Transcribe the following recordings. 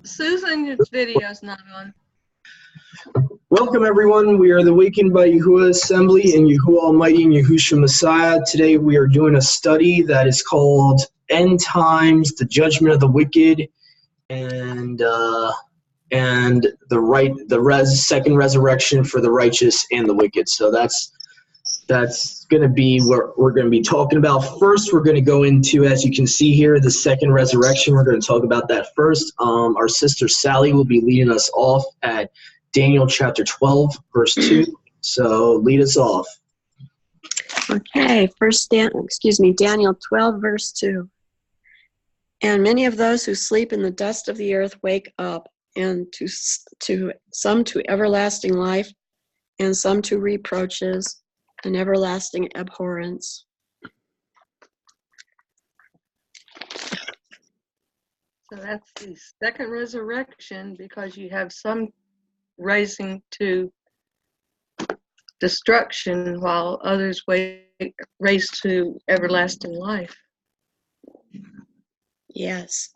Susan's video's not on. Welcome, everyone. We are the Awakened by Yahuwah Assembly in Yahuwah Almighty and Yahushua Messiah. Today we are doing a study that is called End Times, the Judgment of the Wicked, and the second resurrection for the righteous and the wicked. So that's going to be what we're going to be talking about. First, we're going to go into, as you can see here, the second resurrection. We're going to talk about that first. Our sister Sally will be leading us off at Daniel chapter 12, verse 2. So lead us off. Okay, Daniel 12, verse 2. And many of those who sleep in the dust of the earth wake up, and to some to everlasting life, and some to reproaches and everlasting abhorrence. So that's the second resurrection, because you have some raising to destruction while others raise to everlasting life. Yes.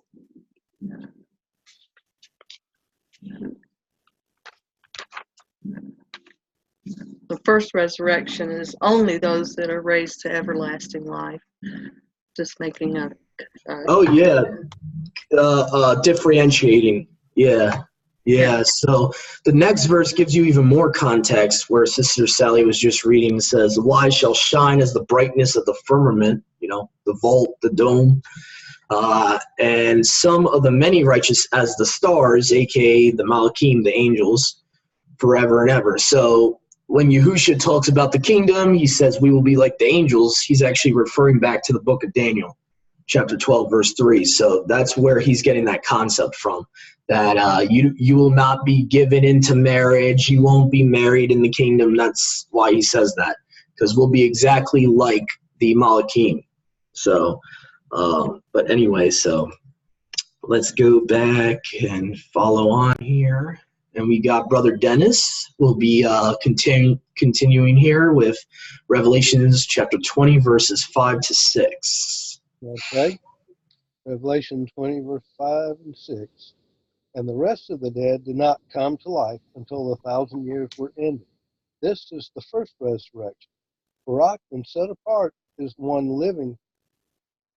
The first resurrection is only those that are raised to everlasting life. Just making a Differentiating. Yeah. So the next verse gives you even more context, where Sister Sally was just reading. It says, "The wise shall shine as the brightness of the firmament," the vault, the dome, and some of the many righteous as the stars, aka the Malachim, the angels, forever and ever. So when Yahushua talks about the kingdom, he says we will be like the angels. He's actually referring back to the book of Daniel, chapter 12, verse 3. So that's where he's getting that concept from, that you will not be given into marriage. You won't be married in the kingdom. That's why he says that, because we'll be exactly like the Malachim. So, but anyway, so let's go back and follow on here. And we got Brother Dennis. We'll be continuing here with Revelations chapter 20, verses 5 to 6. Okay. Revelation 20, verse 5 and 6. And the rest of the dead did not come to life until the 1,000 years were ended. This is the first resurrection. Barak, and set apart, is one living,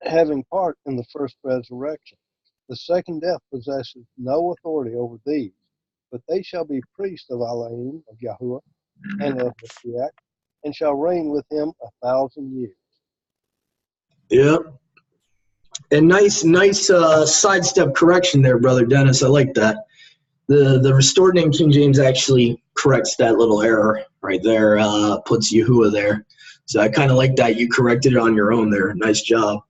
having part in the first resurrection. The second death possesses no authority over these, but they shall be priests of Elohim, of Yahuwah, and of Mashiach, and shall reign with him 1,000 years. Yep. And nice sidestep correction there, Brother Dennis. I like that. The Restored Name King James actually corrects that little error right there, puts Yahuwah there. So I kind of like that you corrected it on your own there. Nice job.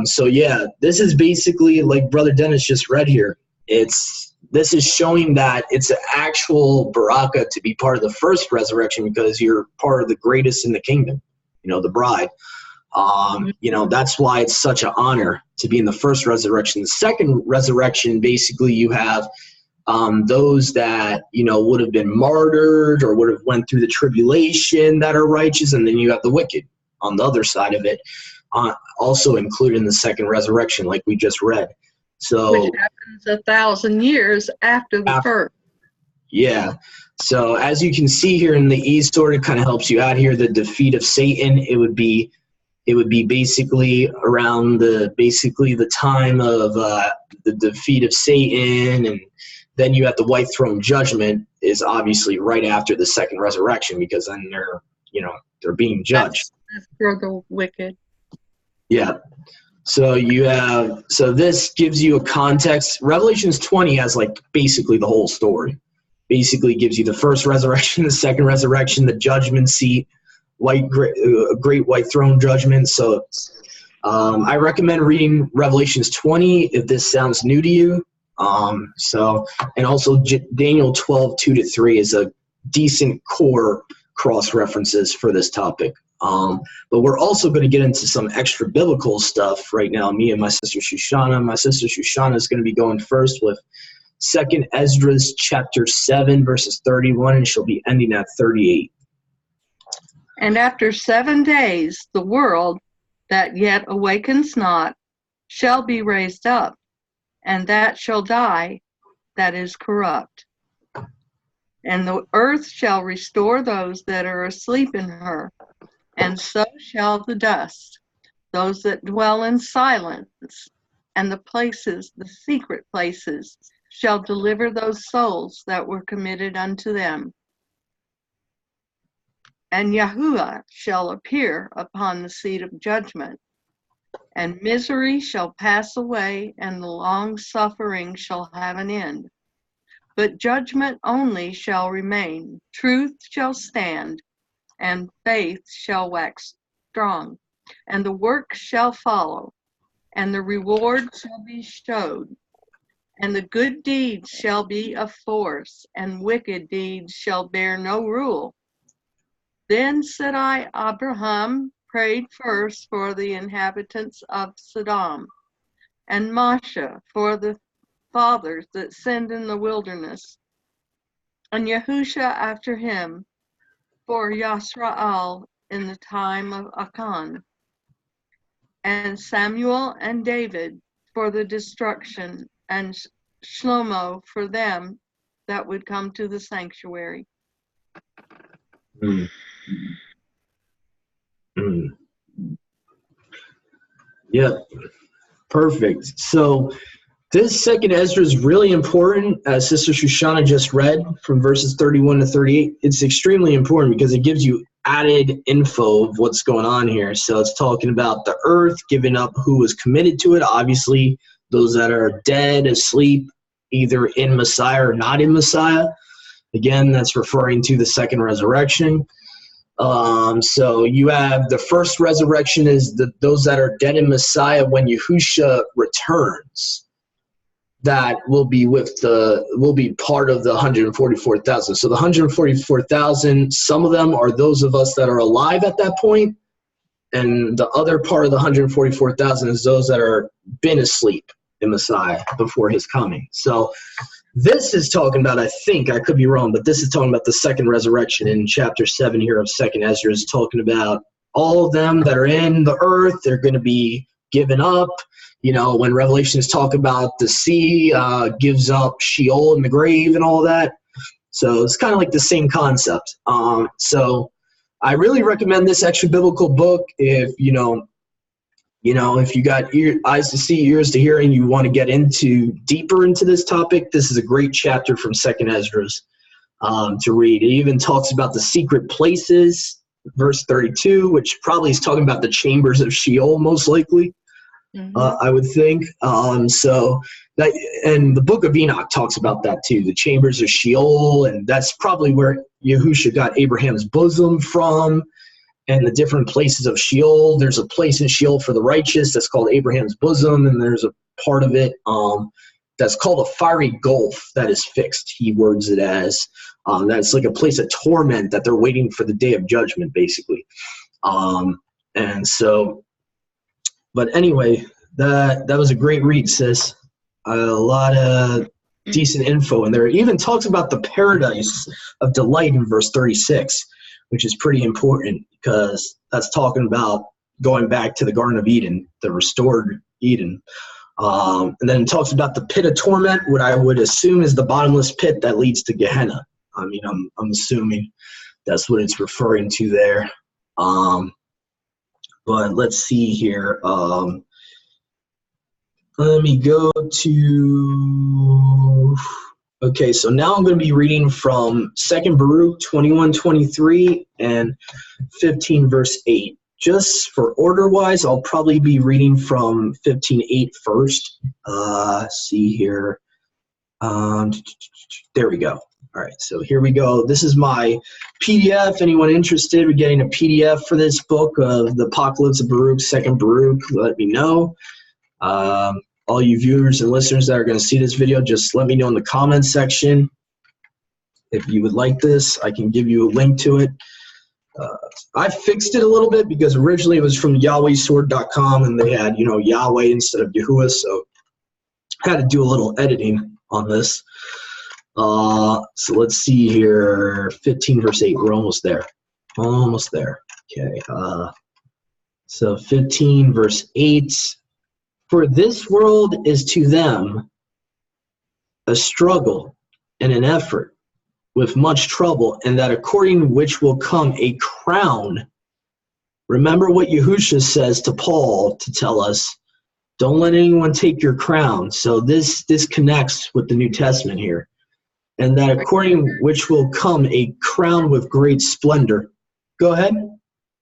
So yeah, this is basically like Brother Dennis just read here. This is showing that it's an actual baraka to be part of the first resurrection, because you're part of the greatest in the kingdom, the bride. That's why it's such an honor to be in the first resurrection. The second resurrection, basically you have those that, would have been martyred or would have went through the tribulation that are righteous, and then you have the wicked on the other side of it, also included in the second resurrection, like we just read. So, which happens 1,000 years after the first. Yeah. So as you can see here in the east, sort of kind of helps you out here, the defeat of Satan, it would be basically around the time of the defeat of Satan, and then you have the white throne judgment is obviously right after the second resurrection, because then they're being judged. That's for the wicked. Yeah. So this gives you a context. Revelations 20 has basically the whole story. Basically gives you the first resurrection, the second resurrection, the judgment seat, great white throne judgment. So I recommend reading Revelations 20 if this sounds new to you. And also Daniel 12, 2 to 3 is a decent core cross references for this topic. But we're also going to get into some extra biblical stuff right now, me and my sister Shoshana. My sister Shoshana is going to be going first with 2nd Ezra chapter 7, verses 31, and she'll be ending at 38. And after 7 days, the world that yet awakens not shall be raised up, and that shall die that is corrupt. And the earth shall restore those that are asleep in her, and so shall the dust, those that dwell in silence, and the places, the secret places, shall deliver those souls that were committed unto them. And Yahuwah shall appear upon the seat of judgment, and misery shall pass away, and the long suffering shall have an end. But judgment only shall remain, truth shall stand, and faith shall wax strong, and the work shall follow, and the reward shall be showed, and the good deeds shall be of force, and wicked deeds shall bear no rule. Then said I, Abraham prayed first for the inhabitants of Sodom, and Masha for the fathers that sinned in the wilderness, and Yahusha after him for Yasrael in the time of Achan, and Samuel and David for the destruction, and Shlomo for them that would come to the sanctuary. Mm. Mm. Yep, perfect. So this second Ezra is really important, as Sister Shoshana just read from verses 31 to 38. It's extremely important because it gives you added info of what's going on here. So it's talking about the earth giving up who was committed to it. Obviously, those that are dead, asleep, either in Messiah or not in Messiah. Again, that's referring to the second resurrection. So you have the first resurrection is those that are dead in Messiah when Yahusha returns. That will be part of the 144,000. So the 144,000, some of them are those of us that are alive at that point, and the other part of the 144,000 is those that are been asleep in Messiah before his coming. So this is talking about, I think, I could be wrong, but this is talking about the second resurrection in chapter 7 here of 2nd Ezra. Is talking about all of them that are in the earth, they're going to be given up. You know, when Revelations talk about the sea gives up Sheol in the grave and all that. So it's kind of like the same concept. So I really recommend this extra biblical book if, if you got eyes to see, ears to hear, and you want to get deeper into this topic. This is a great chapter from 2nd Ezra's to read. It even talks about the secret places, verse 32, which probably is talking about the chambers of Sheol, most likely. I would think. And the book of Enoch talks about that too, the chambers of Sheol, and that's probably where Yahusha got Abraham's bosom from, and the different places of Sheol. There's a place in Sheol for the righteous that's called Abraham's bosom, and there's a part of it that's called a fiery gulf that is fixed. He words it as that's like a place of torment that they're waiting for the day of judgment, basically. But anyway, that was a great read, sis. A lot of decent info in there. It even talks about the paradise of delight in verse 36, which is pretty important because that's talking about going back to the Garden of Eden, the restored Eden. And then it talks about the pit of torment, what I would assume is the bottomless pit that leads to Gehenna. I mean, I'm assuming that's what it's referring to there. But let's see here. Let me go to... Okay, so now I'm going to be reading from 2nd Baruch 21:23 and 15 verse 8. Just for order-wise, I'll probably be reading from 15:8 first. See here. There we go. All right, so here we go. This is my PDF. Anyone interested in getting a PDF for this book of the Apocalypse of Baruch, 2nd Baruch, let me know. All you viewers and listeners that are going to see this video, just let me know in the comments section. If you would like this, I can give you a link to it. I fixed it a little bit because originally it was from YahwehSword.com and they had, Yahweh instead of Yahuwah, so I had to do a little editing on this. So let's see here, 15 verse 8, we're almost there. Almost there. Okay. So 15 verse 8, For this world is to them a struggle and an effort with much trouble, and that according which will come a crown. Remember what Yahushua says to Paul to tell us, don't let anyone take your crown. So this connects with the New Testament here. And that according which will come a crown with great splendor. Go ahead.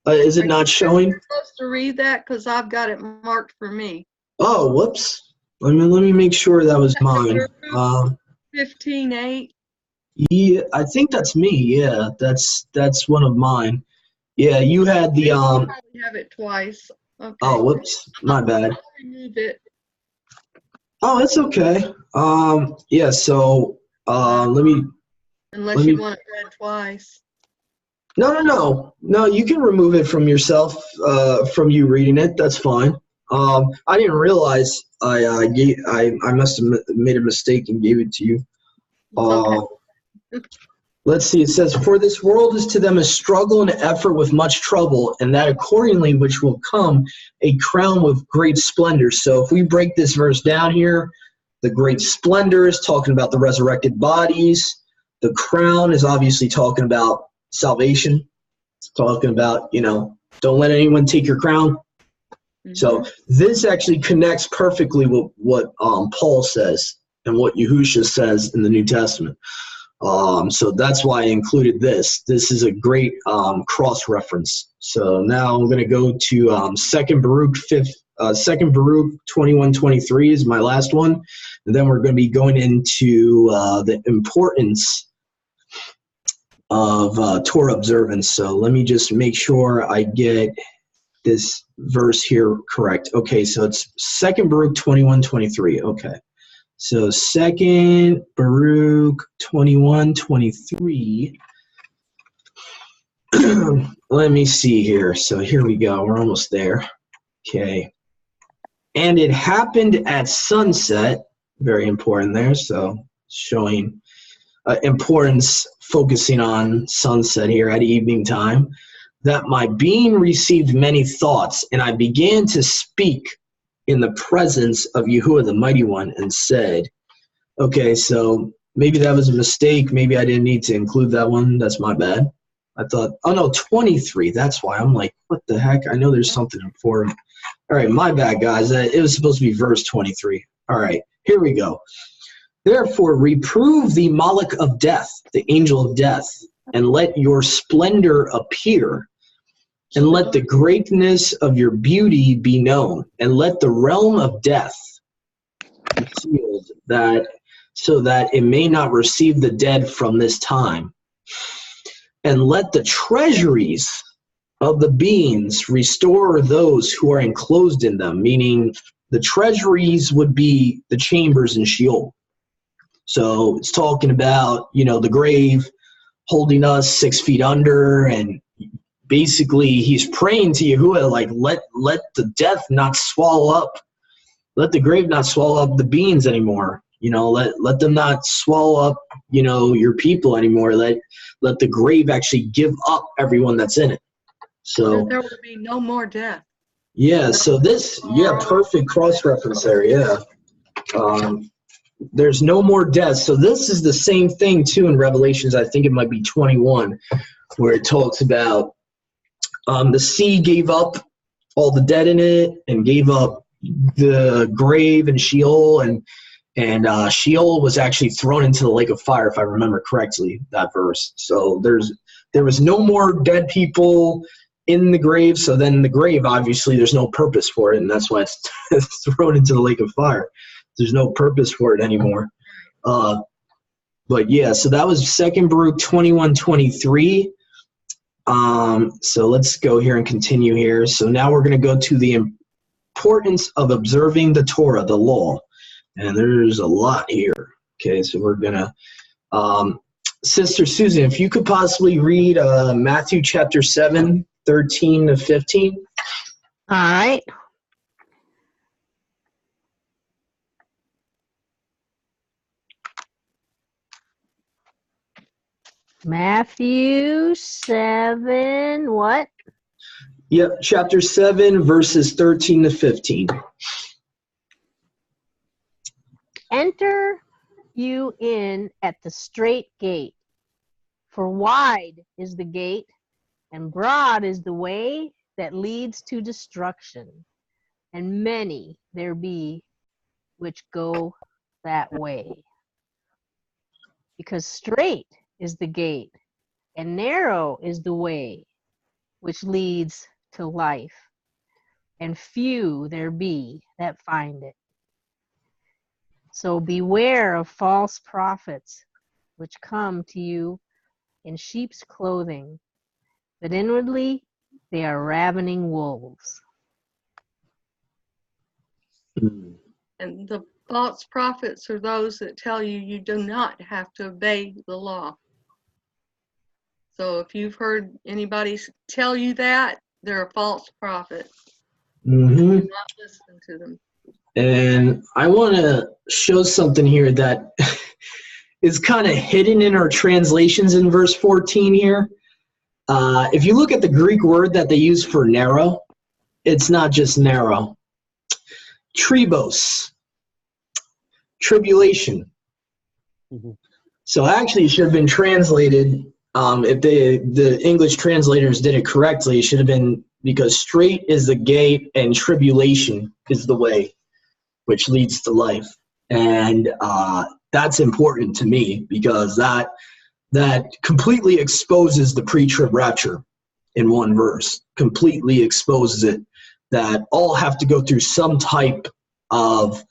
Is it not showing? You're supposed to read that because I've got it marked for me. Oh, whoops. Let me make sure that was mine. 15:8. Yeah, I think that's me. Yeah, that's one of mine. Yeah, you had the You probably have it twice. Okay. Oh, whoops, my bad. I'll remove it. Oh, it's okay. Yeah. So let me. Unless you want it read twice. No. You can remove it from yourself. From you reading it, that's fine. I didn't realize I must have made a mistake and gave it to you. Okay. Let's see. It says, "For this world is to them a struggle and effort with much trouble, and that accordingly which will come a crown with great splendor." So if we break this verse down here, the great splendor is talking about the resurrected bodies. The crown is obviously talking about salvation. It's talking about, don't let anyone take your crown. Mm-hmm. So this actually connects perfectly with what Paul says and what Yahushua says in the New Testament. So that's why I included this. This is a great cross-reference. So now I'm going to go to 2 Baruch 21:23 is my last one. And then we're going to be going into the importance of Torah observance. So let me just make sure I get this verse here correct. Okay, so it's 2 Baruch 21:23. Okay. So 2 Baruch 21:23. Let me see here. So here we go. We're almost there. Okay. And it happened at sunset. Very important there. So showing importance, focusing on sunset here at evening time, that my being received many thoughts, and I began to speak in the presence of Yahuwah the Mighty One, and said, okay, so maybe that was a mistake. Maybe I didn't need to include that one. That's my bad. I thought, oh no, 23. That's why. I'm like, what the heck? I know there's something important. All right, my bad, guys. It was supposed to be verse 23. All right, here we go. Therefore, reprove the Malach of death, the angel of death, and let your splendor appear. And let the greatness of your beauty be known, and let the realm of death be sealed, so that it may not receive the dead from this time. And let the treasuries of the beings restore those who are enclosed in them, meaning the treasuries would be the chambers in Sheol. So it's talking about, the grave holding us 6 feet under, and basically he's praying to Yahuwah, like, let the death not swallow up, let the grave not swallow up the beings anymore. Let them not swallow up, your people anymore. Let the grave actually give up everyone that's in it. So there will be no more death. Yeah, so this, perfect cross-reference there, yeah. There's no more death. So this is the same thing, too, in Revelations. I think it might be 21, where it talks about the sea gave up all the dead in it, and gave up the grave and Sheol, and Sheol was actually thrown into the lake of fire, if I remember correctly, that verse. So there was no more dead people in the grave. So then the grave, obviously, there's no purpose for it, and that's why it's thrown into the lake of fire. There's no purpose for it anymore. But yeah, so that was 2 Baruch 21:23. So let's go here and continue here. So now we're going to go to the importance of observing the Torah, the law. And there's a lot here. Okay, so we're going to, Sister Susan, if you could possibly read Matthew chapter 7, 13 to 15. All right. Matthew 7, what? Yep, chapter 7, verses 13 to 15. enter you in at the strait gate. For wide is the gate, and broad is the way that leads to destruction, and many there be which go that way. Because strait is the gate, and narrow is the way which leads to life, and few there be that find it. So beware of false prophets, which come to you in sheep's clothing, but inwardly they are ravening wolves. Hmm. And the false prophets are those that tell you you do not have to obey the law. So if you've heard anybody tell you that, they're a false prophet. Hmm. Do not listen to them. And I want to show something here that is kind of hidden in our translations in verse 14 here. If you look at the Greek word that they use for narrow, it's not just narrow. Tribos, tribulation. Mhm. So actually it should have been translated, if the English translators did it correctly, it should have been because strait is the gate and tribulation is the way which leads to life. And that's important to me because that completely exposes the pre-trib rapture in one verse, completely exposes it, that all have to go through some type of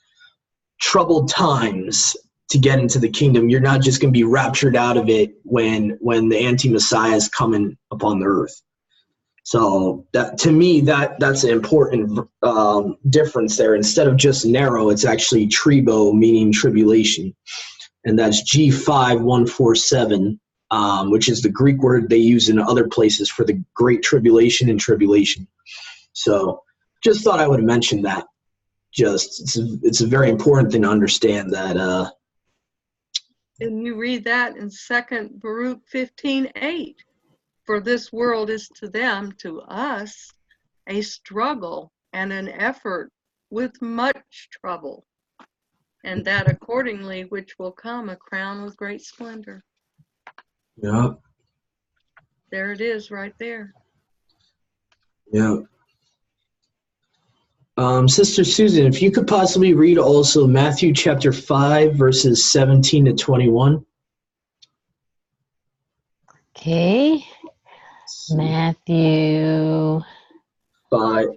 troubled times to get into the kingdom. You're not just going to be raptured out of it when the anti-Messiah is coming upon the earth. So that, to me, that's an important difference there. Instead of just narrow, it's actually tribo, meaning tribulation. And that's G5147, which is the Greek word they use in other places for the Great Tribulation and tribulation. So just thought I would mention that. It's a very important thing to understand that. And you read that in 2 Baruch 15:8. For this world is to them, to us, a struggle and an effort with much trouble, and that accordingly which will come a crown with great splendor. Yeah. There it is right there. Yeah. Sister Susan, if you could possibly read also Matthew chapter 5, verses 17 to 21. Okay. Matthew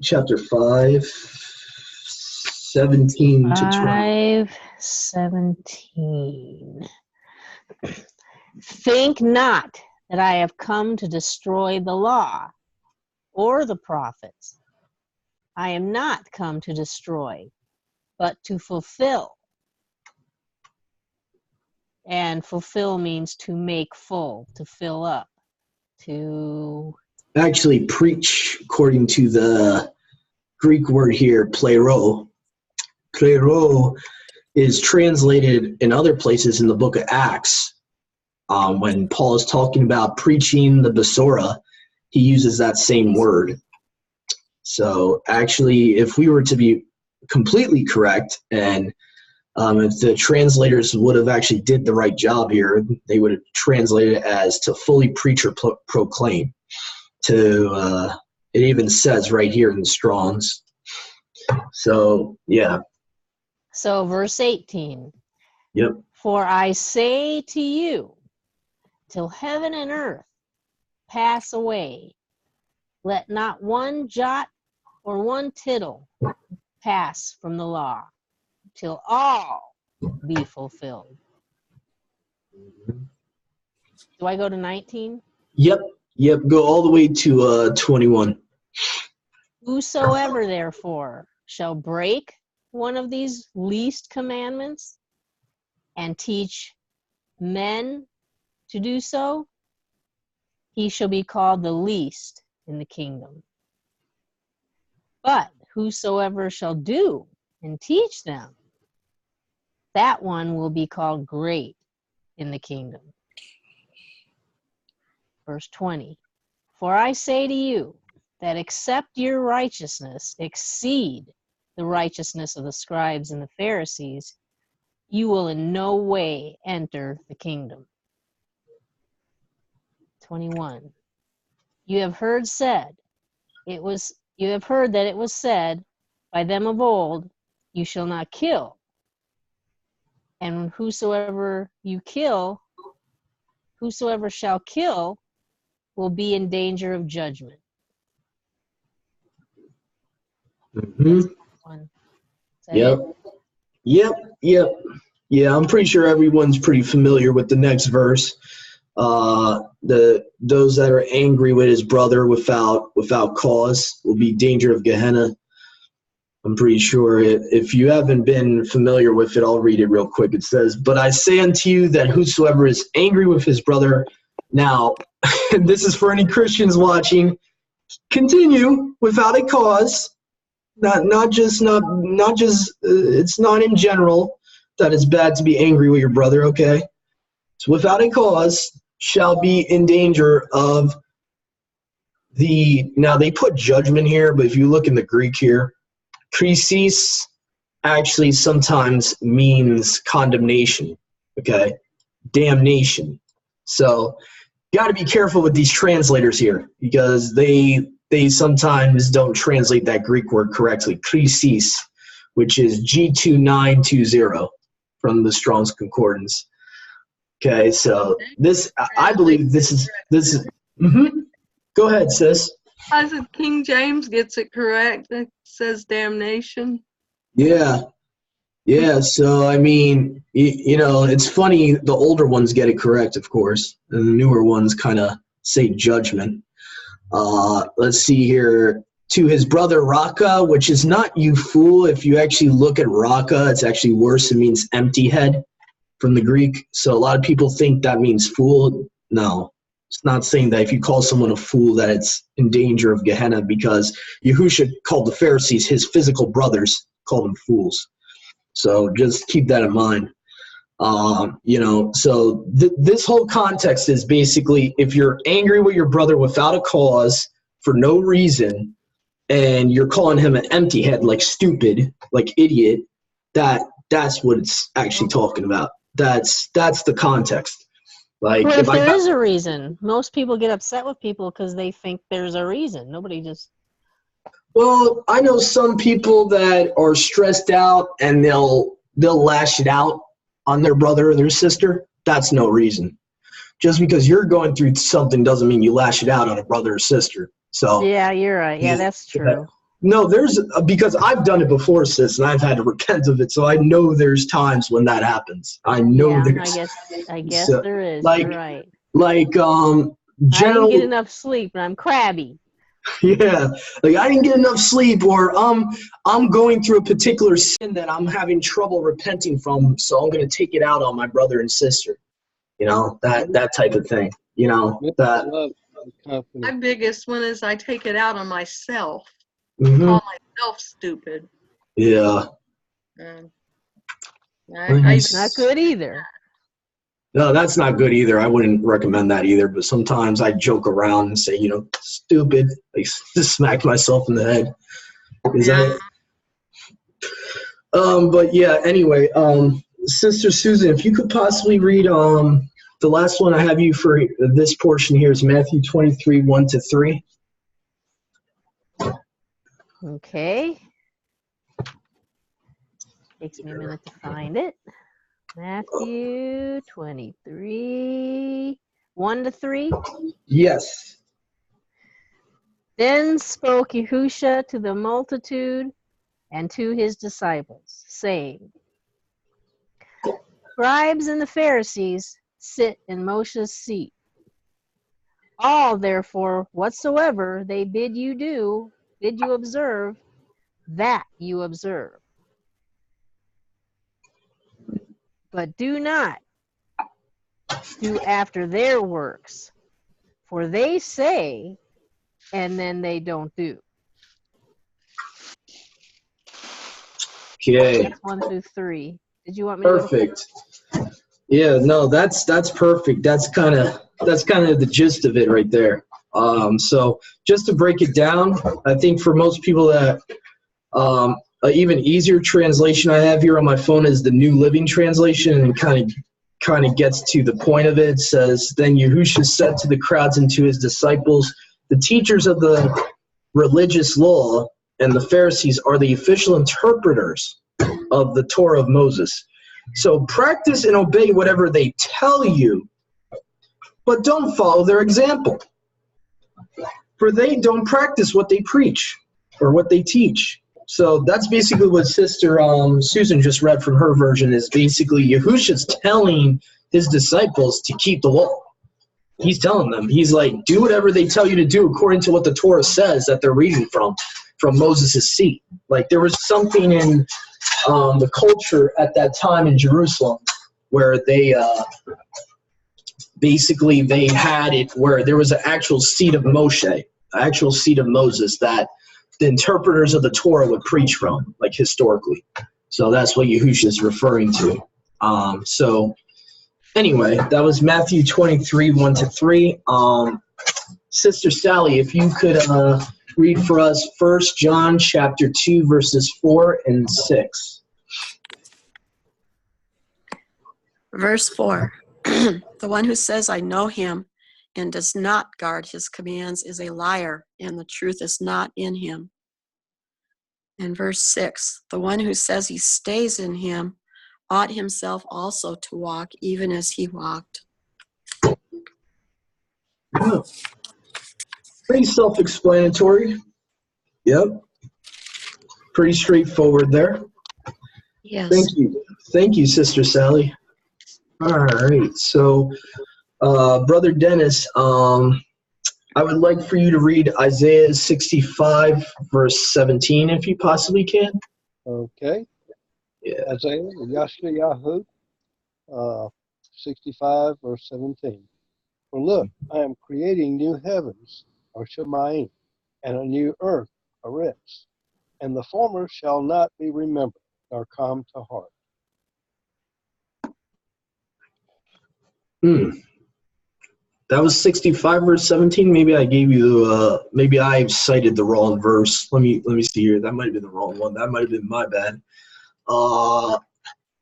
Chapter 5, 17 to 20. 5:17. Think not that I have come to destroy the law or the prophets. I am not come to destroy, but to fulfill. And fulfill means to make full, to fill up, to... Actually, preach, according to the Greek word here, plero. Plero is translated in other places in the book of Acts. When Paul is talking about preaching the Besorah, he uses that same word. So actually, if we were to be completely correct, and if the translators would have actually did the right job here, they would have translated it as to fully preach or proclaim. It even says right here in the Strong's. So, yeah. So verse 18. Yep. For I say to you, till heaven and earth pass away, let not one jot or one tittle pass from the law, till all be fulfilled. Do I go to 19? Yep. Go all the way to 21. Whosoever therefore shall break one of these least commandments and teach men to do so, he shall be called the least in the kingdom. But whosoever shall do and teach them, that one will be called great in the kingdom. Verse 20. For I say to you that except your righteousness exceed the righteousness of the scribes and the Pharisees, you will in no way enter the kingdom. 21. You have heard that it was said by them of old, you shall not kill. And whosoever shall kill will be in danger of judgment. Mm-hmm. One. Is that Yep. it? Yep. Yeah, I'm pretty sure everyone's pretty familiar with the next verse. Those that are angry with his brother without cause will be danger of Gehenna. I'm pretty sure if you haven't been familiar with it, I'll read it real quick. It says, "But I say unto you that whosoever is angry with his brother," now, and this is for any Christians watching, continue without a cause, not just it's not in general that it's bad to be angry with your brother, okay? So without a cause shall be in danger of now they put judgment here, but if you look in the Greek here, krisis actually sometimes means condemnation, okay? Damnation. So you got to be careful with these translators here because they sometimes don't translate that Greek word correctly. Krisis, which is G2920 from the Strong's Concordance. Okay, so this I believe this is Go ahead, sis. I said King James gets it correct. It says damnation. Yeah. So I mean, you know, it's funny. The older ones get it correct, of course, and the newer ones kind of say judgment. Let's see here. To his brother Raka, which is not you fool. If you actually look at Raka, it's actually worse. It means empty head from the Greek. So a lot of people think that means fool. No, it's not saying that if you call someone a fool that it's in danger of Gehenna, because Yahusha called the Pharisees, his physical brothers, called them fools. So just keep that in mind. You know, so this whole context is basically if you're angry with your brother without a cause for no reason, and you're calling him an empty head, like stupid, like idiot, that's what it's actually talking about. That's the context. Like, Well, if there is a reason, most people get upset with people because they think there's a reason. Nobody just. Well, I know some people that are stressed out and they'll lash it out on their brother or their sister. That's no reason. Just because you're going through something doesn't mean you lash it out on a brother or sister. So Yeah, you're right. Yeah, that's true. No, because I've done it before, sis, and I've had to repent of it. So I know there's times when that happens. I know Yeah, there's. I guess so, there is. like- You're right. Like I didn't generally. get enough sleep, and I'm crabby. Yeah, like I didn't get enough sleep, or I'm going through a particular sin that I'm having trouble repenting from, so I'm gonna take it out on my brother and sister. You know, that type of thing. You know that. Love and confidence. My biggest one is I take it out on myself. Mhm. Call myself stupid. Yeah. Not good either. No, that's not good either. I wouldn't recommend that either. But sometimes I joke around and say, you know, stupid, like just smack myself in the head. But yeah. Anyway, Sister Susan, if you could possibly read the last one I have you for this portion here is Matthew 23, 1-3. Okay. Takes me a minute to find it. Matthew 23, 1-3. Yes. Then spoke Yahusha to the multitude and to his disciples, saying, Scribes and the Pharisees sit in Moshe's seat. All, therefore, whatsoever they bid you observe, that you observe. But do not do after their works, for they say, and then they don't do. Okay. That's 1-3. Did you want me to? Perfect. Yeah, no, that's perfect. That's kind of the gist of it right there. So just to break it down, I think for most people that even easier translation I have here on my phone is the New Living Translation, and kind of gets to the point of it. It says, "Then Yahushua said to the crowds and to his disciples, the teachers of the religious law and the Pharisees are the official interpreters of the Torah of Moses. So practice and obey whatever they tell you, but don't follow their example. For they don't practice what they preach or what they teach." So that's basically what Sister Susan just read from her version, is basically Yahushua's telling his disciples to keep the law. He's telling them, he's like, do whatever they tell you to do according to what the Torah says that they're reading from Moses' seat. Like, there was something in the culture at that time in Jerusalem where they basically they had it where there was an actual seat of Moshe, an actual seat of Moses that the interpreters of the Torah would preach from, like historically. So that's what Yahushua is referring to. So anyway, that was Matthew 23, 1-3. Sister Sally, if you could read for us 1 John chapter 2, verses 4 and 6. Verse 4. The one who says, I know him, and does not guard his commands is a liar, and the truth is not in him. And verse 6, the one who says he stays in him ought himself also to walk even as he walked. Oh. Pretty self-explanatory. Yep. Pretty straightforward there. Yes. Thank you, Sister Sally. All right, so Brother Dennis, I would like for you to read Isaiah 65, verse 17, if you possibly can. Okay. Yeah. Isaiah, Yashayahu, 65, verse 17. For look, I am creating new heavens, or Shemayim, and a new earth, Aretz, and the former shall not be remembered, nor come to heart. That was 65, verse 17. Maybe I gave you, maybe I cited the wrong verse. Let me see here. That might have been the wrong one. That might have been my bad.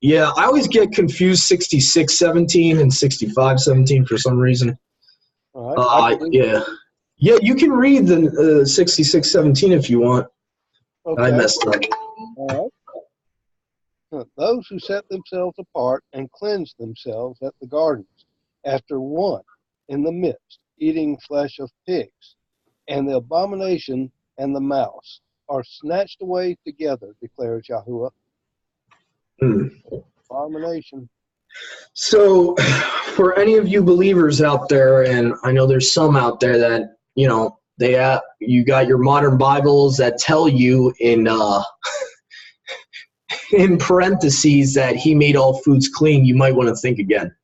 Yeah, I always get confused 66, 17 and 65, 17 for some reason. All right. Yeah. Yeah, you can read the 66, 17 if you want. Okay. I messed up. All right. Those who set themselves apart and cleanse themselves at the gardens, after one in the midst, eating flesh of pigs, and the abomination and the mouse are snatched away together, declares Yahuwah. Abomination. So, for any of you believers out there, and I know there's some out there that, you know, you got your modern Bibles that tell you in in parentheses that he made all foods clean, you might want to think again.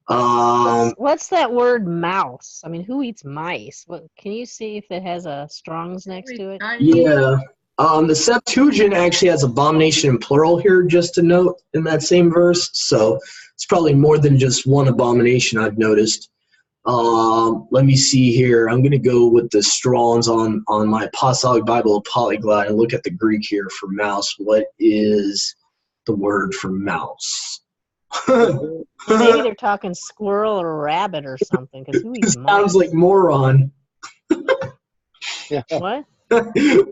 What's that word mouse? I mean, who eats mice? What, can you see if it has a Strong's next to it? Yeah. The Septuagint actually has abomination in plural here, just to note, in that same verse. So it's probably more than just one abomination, I've noticed. Let me see here. I'm going to go with the Strong's on my Apostolic Bible Polyglot and look at the Greek here for mouse. What is the word for mouse? Maybe they're talking squirrel or rabbit or something. Because who eats mice? Sounds like moron. Yeah. What?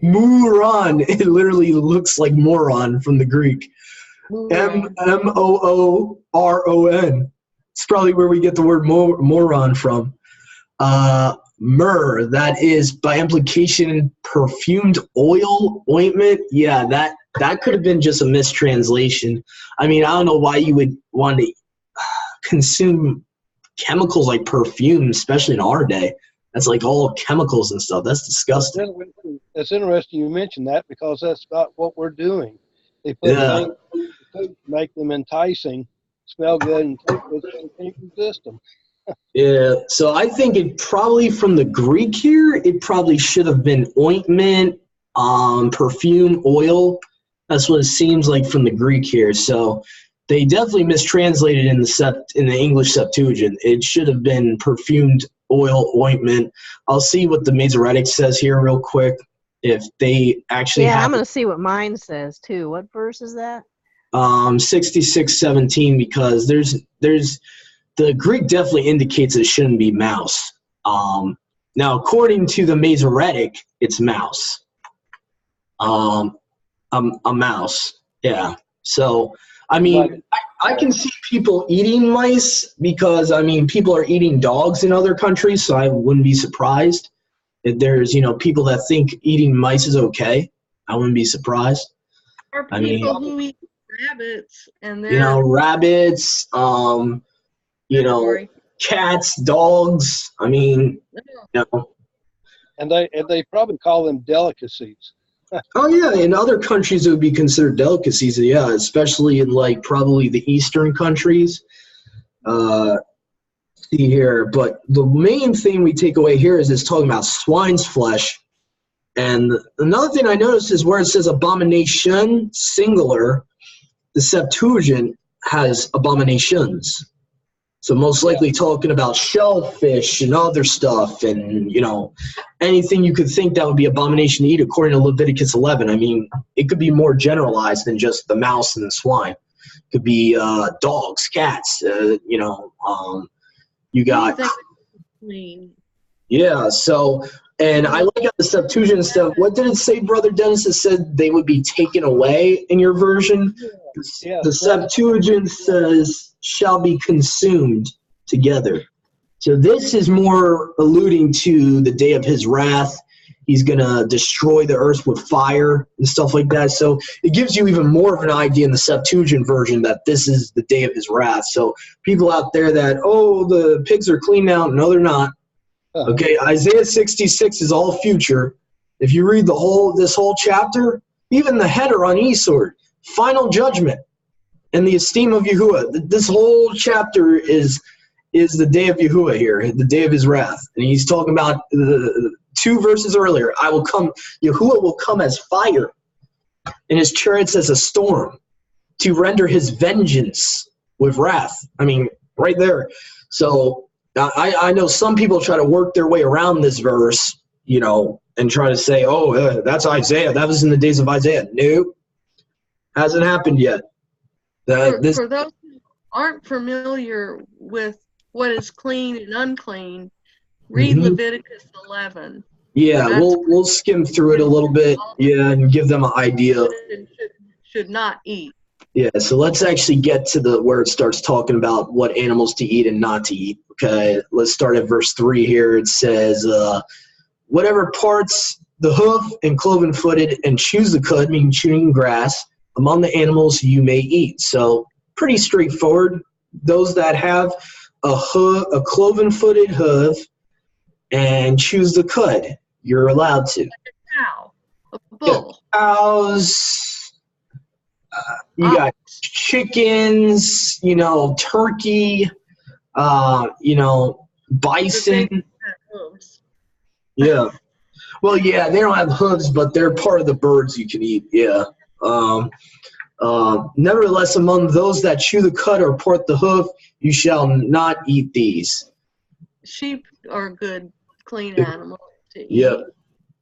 Moron. It literally looks like moron from the Greek. M-O-O-R-O-N. It's probably where we get the word moron from. Myrrh, that is by implication perfumed oil, ointment. Yeah, that could have been just a mistranslation. I mean, I don't know why you would want to consume chemicals like perfume, especially in our day. That's like all chemicals and stuff. That's disgusting. It's interesting you mentioned that, because that's about what we're doing. They put things in food to make them enticing, smell good, and taste good, so you can't resist them. Yeah, so I think it probably, from the Greek here, it probably should have been ointment, perfume, oil. That's what it seems like from the Greek here. So they definitely mistranslated in the English Septuagint. It should have been perfumed oil, ointment. I'll see what the Masoretic says here real quick. if they actually Yeah, I'm have going to see what mine says too. What verse is that? 66:17, because there's the Greek definitely indicates it shouldn't be mouse. Now, according to the Masoretic, it's mouse. A mouse. Yeah. So, I mean, I can see people eating mice because, I mean, people are eating dogs in other countries, so I wouldn't be surprised if there's, people that think eating mice is okay. I wouldn't be surprised. Or I mean, people who eat rabbits and they're rabbits, cats, dogs. I mean, And they probably call them delicacies. Oh yeah, in other countries it would be considered delicacies. Yeah, especially in like probably the Eastern countries. See here, but the main thing we take away here is it's talking about swine's flesh. And another thing I noticed is where it says abomination singular, the Septuagint has abominations. So most likely talking about shellfish and other stuff and, anything you could think that would be abomination to eat according to Leviticus 11. I mean, it could be more generalized than just the mouse and the swine. It could be dogs, cats, you got... clean. Yeah, so, and I like how the Septuagint stuff. What did it say, Brother Dennis? It said they would be taken away in your version? Yeah. The Septuagint says, shall be consumed together. So this is more alluding to the day of his wrath. He's going to destroy the earth with fire and stuff like that. So it gives you even more of an idea in the Septuagint version that this is the day of his wrath. So people out there that, the pigs are clean now. No, they're not. Okay, Isaiah 66 is all future. If you read this whole chapter, even the header on Esor, final judgment and the esteem of Yahuwah. This whole chapter is the day of Yahuwah here, the day of his wrath. And he's talking about the 2 verses earlier. Yahuwah will come as fire, and his chariots as a storm, to render his vengeance with wrath. I mean, right there. So I know some people try to work their way around this verse, and try to say, that's Isaiah. That was in the days of Isaiah. Nope. Hasn't happened yet. For those who aren't familiar with what is clean and unclean, read Leviticus 11. Yeah, we'll skim through it a little bit, and give them an idea. Should not eat. Yeah, so let's actually get to where it starts talking about what animals to eat and not to eat. Okay, let's start at verse 3 here. It says, whatever parts the hoof and cloven-footed and chews the cud, meaning chewing grass, among the animals you may eat. So pretty straightforward. Those that have a cloven-footed hoof and chews the cud, you're allowed to. Like a cow, a bull. Yeah, cows. You got chickens, turkey, bison. Yeah. Well, yeah, they don't have hooves, but they're part of the birds you can eat. Yeah. Nevertheless, among those that chew the cud or part the hoof, you shall not eat these. Sheep are good, clean animals to eat. Yep.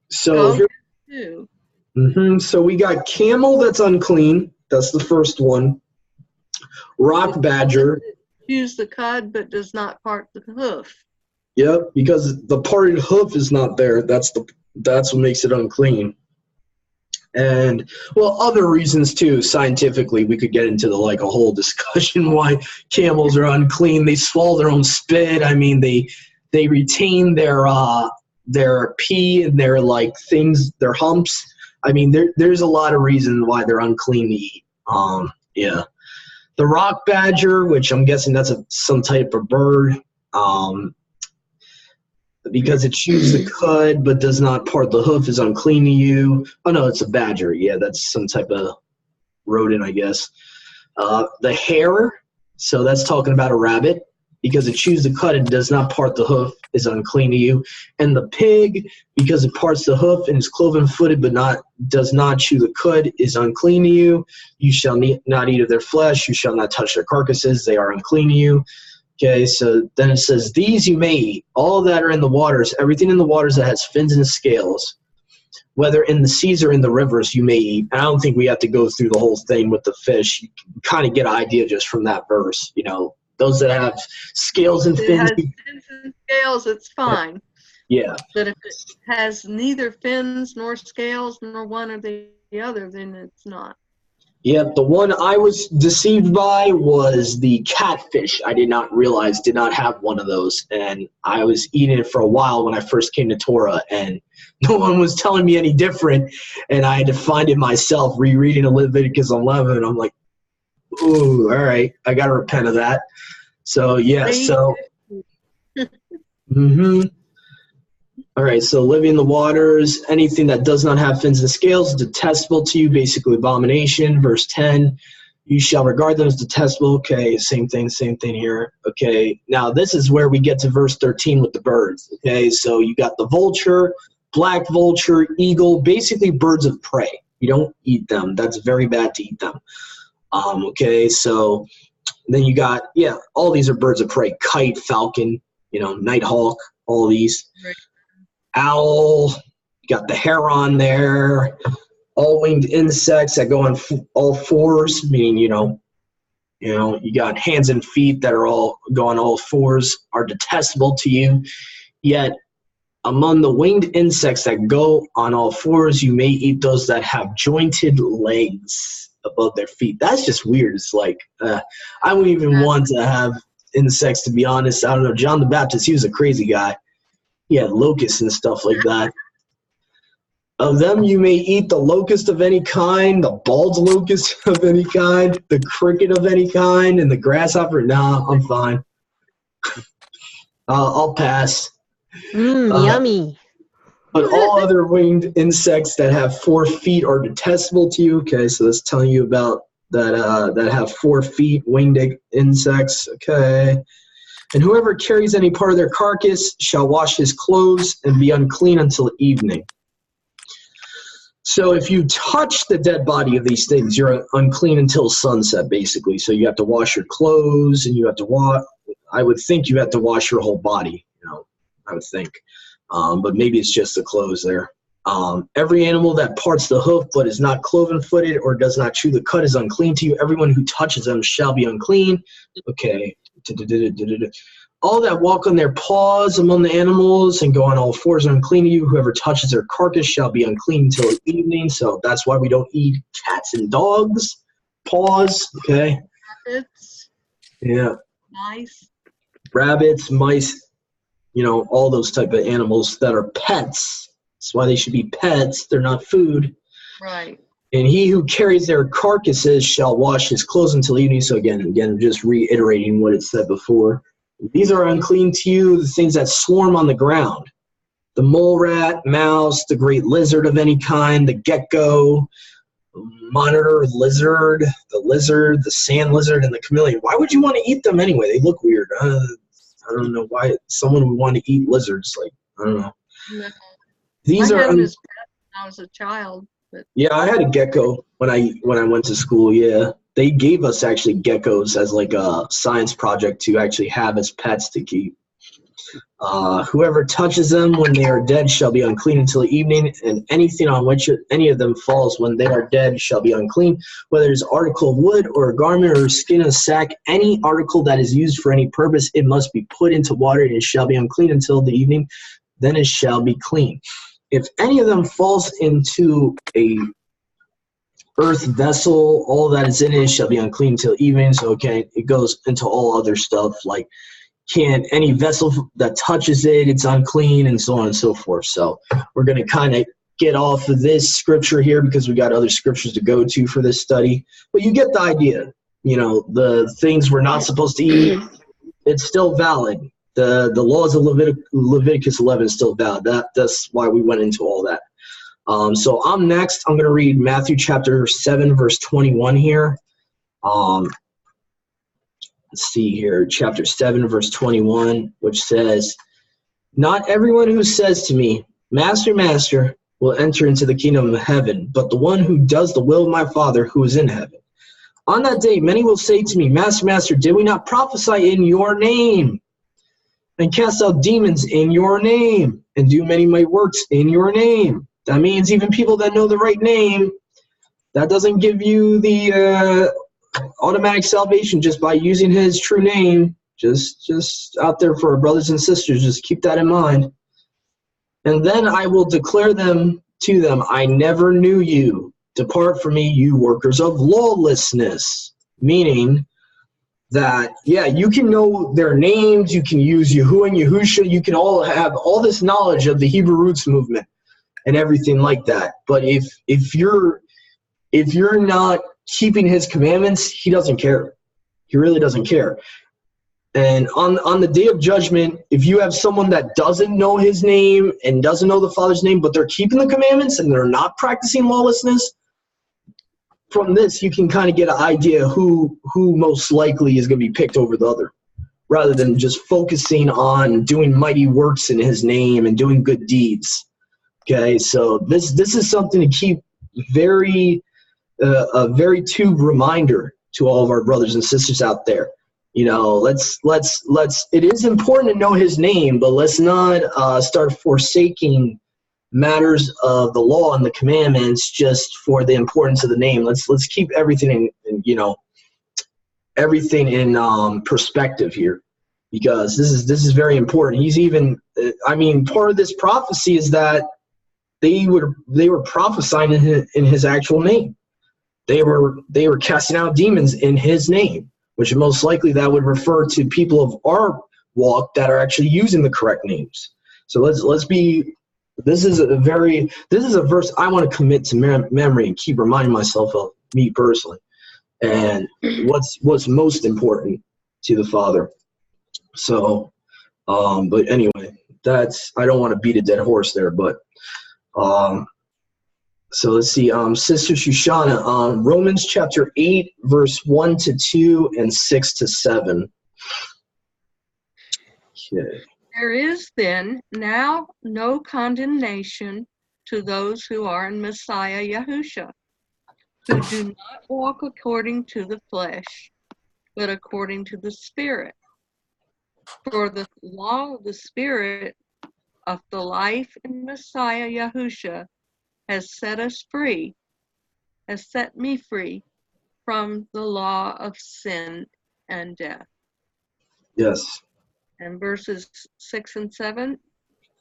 So too. So we got camel that's unclean. That's the first one. Rock badger. Chews the cud but does not part the hoof. Yep, because the parted hoof is not there. That's what makes it unclean. And other reasons too. Scientifically, we could get into a whole discussion why camels are unclean. They swallow their own spit. I mean, they retain their pee and their things, their humps. I mean, there's a lot of reasons why they're unclean to eat. Yeah. The rock badger, which I'm guessing that's some type of bird, because it chews the cud but does not part the hoof, is unclean to you. Oh, no, it's a badger. Yeah, that's some type of rodent, I guess. The hare, so that's talking about a rabbit, because it chews the cud and does not part the hoof, is unclean to you. And the pig, because it parts the hoof and is cloven-footed but does not chew the cud, is unclean to you. You shall not eat of their flesh. You shall not touch their carcasses. They are unclean to you. Okay, so then it says, these you may eat, all that are in the waters, everything in the waters that has fins and scales, whether in the seas or in the rivers, you may eat. And I don't think we have to go through the whole thing with the fish. You can kind of get an idea just from that verse. You know, those that have scales and If it fins. has fins and scales, it's fine. Yeah. But if it has neither fins nor scales nor one or the other, then it's not. Yeah, the one I was deceived by was the catfish. I did not realize did not have one of those. And I was eating it for a while when I first came to Torah, and no one was telling me any different. And I had to find it myself, rereading Leviticus 11. I'm like, ooh, all right, I got to repent of that. So, yeah, so. All right, so living in the waters, anything that does not have fins and scales is detestable to you, basically abomination. Verse 10, you shall regard them as detestable. Okay, same thing here. Okay, now this is where we get to verse 13 with the birds. Okay, so you got the vulture, black vulture, eagle, basically birds of prey. You don't eat them. That's very bad to eat them. Okay, so then you got, yeah, all these are birds of prey. Kite, falcon, nighthawk, all these. Right. Owl, got the heron there, all winged insects that go on all fours, meaning, you got hands and feet that are all go on all fours, are detestable to you. Yet among the winged insects that go on all fours, you may eat those that have jointed legs above their feet. That's just weird. It's like, I wouldn't even want to have insects, to be honest. I don't know. John the Baptist, he was a crazy guy. He had locusts and stuff like that. Of them you may eat the locust of any kind, the bald locust of any kind, the cricket of any kind, and the grasshopper. Nah, I'm fine. I'll pass. Yummy. But all other winged insects that have 4 feet are detestable to you. Okay, so that's telling you about that have 4 feet, winged insects. Okay. And whoever carries any part of their carcass shall wash his clothes and be unclean until evening. So if you touch the dead body of these things, you're unclean until sunset, basically. So you have to wash your clothes, and you have to wash. I would think you have to wash your whole body. I would think, but maybe it's just the clothes there. Every animal that parts the hoof but is not cloven-footed or does not chew the cud is unclean to you. Everyone who touches them shall be unclean. Okay. All that walk on their paws among the animals and go on all fours are unclean to you. Whoever touches their carcass shall be unclean until evening. So that's why we don't eat cats and dogs. Paws, okay? Rabbits. Yeah. Mice. Rabbits, mice, all those type of animals that are pets. That's why they should be pets. They're not food. Right. And he who carries their carcasses shall wash his clothes until evening. So again, just reiterating what it said before. These are unclean to you, the things that swarm on the ground. The mole rat, mouse, the great lizard of any kind, the gecko, monitor lizard, the sand lizard, and the chameleon. Why would you want to eat them anyway? They look weird. I don't know why someone would want to eat lizards. I don't know. No. These I are had this pet when I was a child. But yeah, I had a gecko when I went to school. Yeah, they gave us actually geckos as like a science project to actually have as pets to keep. Whoever touches them when they are dead shall be unclean until the evening, and anything on which any of them falls when they are dead shall be unclean, whether it's article of wood or a garment or skin of a sack, any article that is used for any purpose, it must be put into water, and it shall be unclean until the evening, then it shall be clean. If any of them falls into a earth vessel, all that is in it shall be unclean until evening. So okay, it goes into all other stuff like any vessel that touches it, it's unclean, and so on and so forth. So we're going to kind of get off of this scripture here because we got other scriptures to go to for this study. But you get the idea. The things we're not supposed to eat, it's still valid. The laws of Leviticus 11 is still valid. That's why we went into all that. So I'm next. I'm going to read Matthew chapter 7, verse 21 here. Let's see here. Chapter 7, verse 21, which says, "Not everyone who says to me, 'Master, Master,' will enter into the kingdom of heaven, but the one who does the will of my Father who is in heaven. On that day, many will say to me, 'Master, Master, did we not prophesy in your name, and cast out demons in your name, and do many mighty works in your name?' That means even people that know the right name, that doesn't give you the automatic salvation just by using his true name. Just out there for our brothers and sisters, just keep that in mind. And then I will declare them to them, I never knew you. Depart from me, you workers of lawlessness. Meaning that, yeah, you can know their names, you can use Yahuwah and Yahusha, you can all have all this knowledge of the Hebrew roots movement and everything like that. But if you're not keeping his commandments, he doesn't care. He really doesn't care. And on the day of judgment, if you have someone that doesn't know his name and doesn't know the Father's name, but they're keeping the commandments and they're not practicing lawlessness, from this you can kind of get an idea who most likely is going to be picked over the other, rather than just focusing on doing mighty works in his name and doing good deeds. Okay, so this is something to keep a very tube reminder to all of our brothers and sisters out there. You know, let's it is important to know his name, but let's not start forsaking matters of the law and the commandments just for the importance of the name. Let's keep everything in perspective here, because this is very important. He's even part of this prophecy is that they were prophesying in his actual name. They were casting out demons in his name, which most likely that would refer to people of our walk that are actually using the correct names. So let's be. This is a verse I want to commit to memory and keep reminding myself of, me personally, and what's most important to the Father. So, but anyway, I don't want to beat a dead horse there, but so let's see, Sister Shoshana, Romans chapter 8, verse 1-2 and 6-7. Okay. There is then now no condemnation to those who are in Messiah Yahusha, who do not walk according to the flesh, but according to the Spirit. For the law of the Spirit of the life in Messiah Yahusha has set me free from the law of sin and death. Yes. And verses 6 and 7.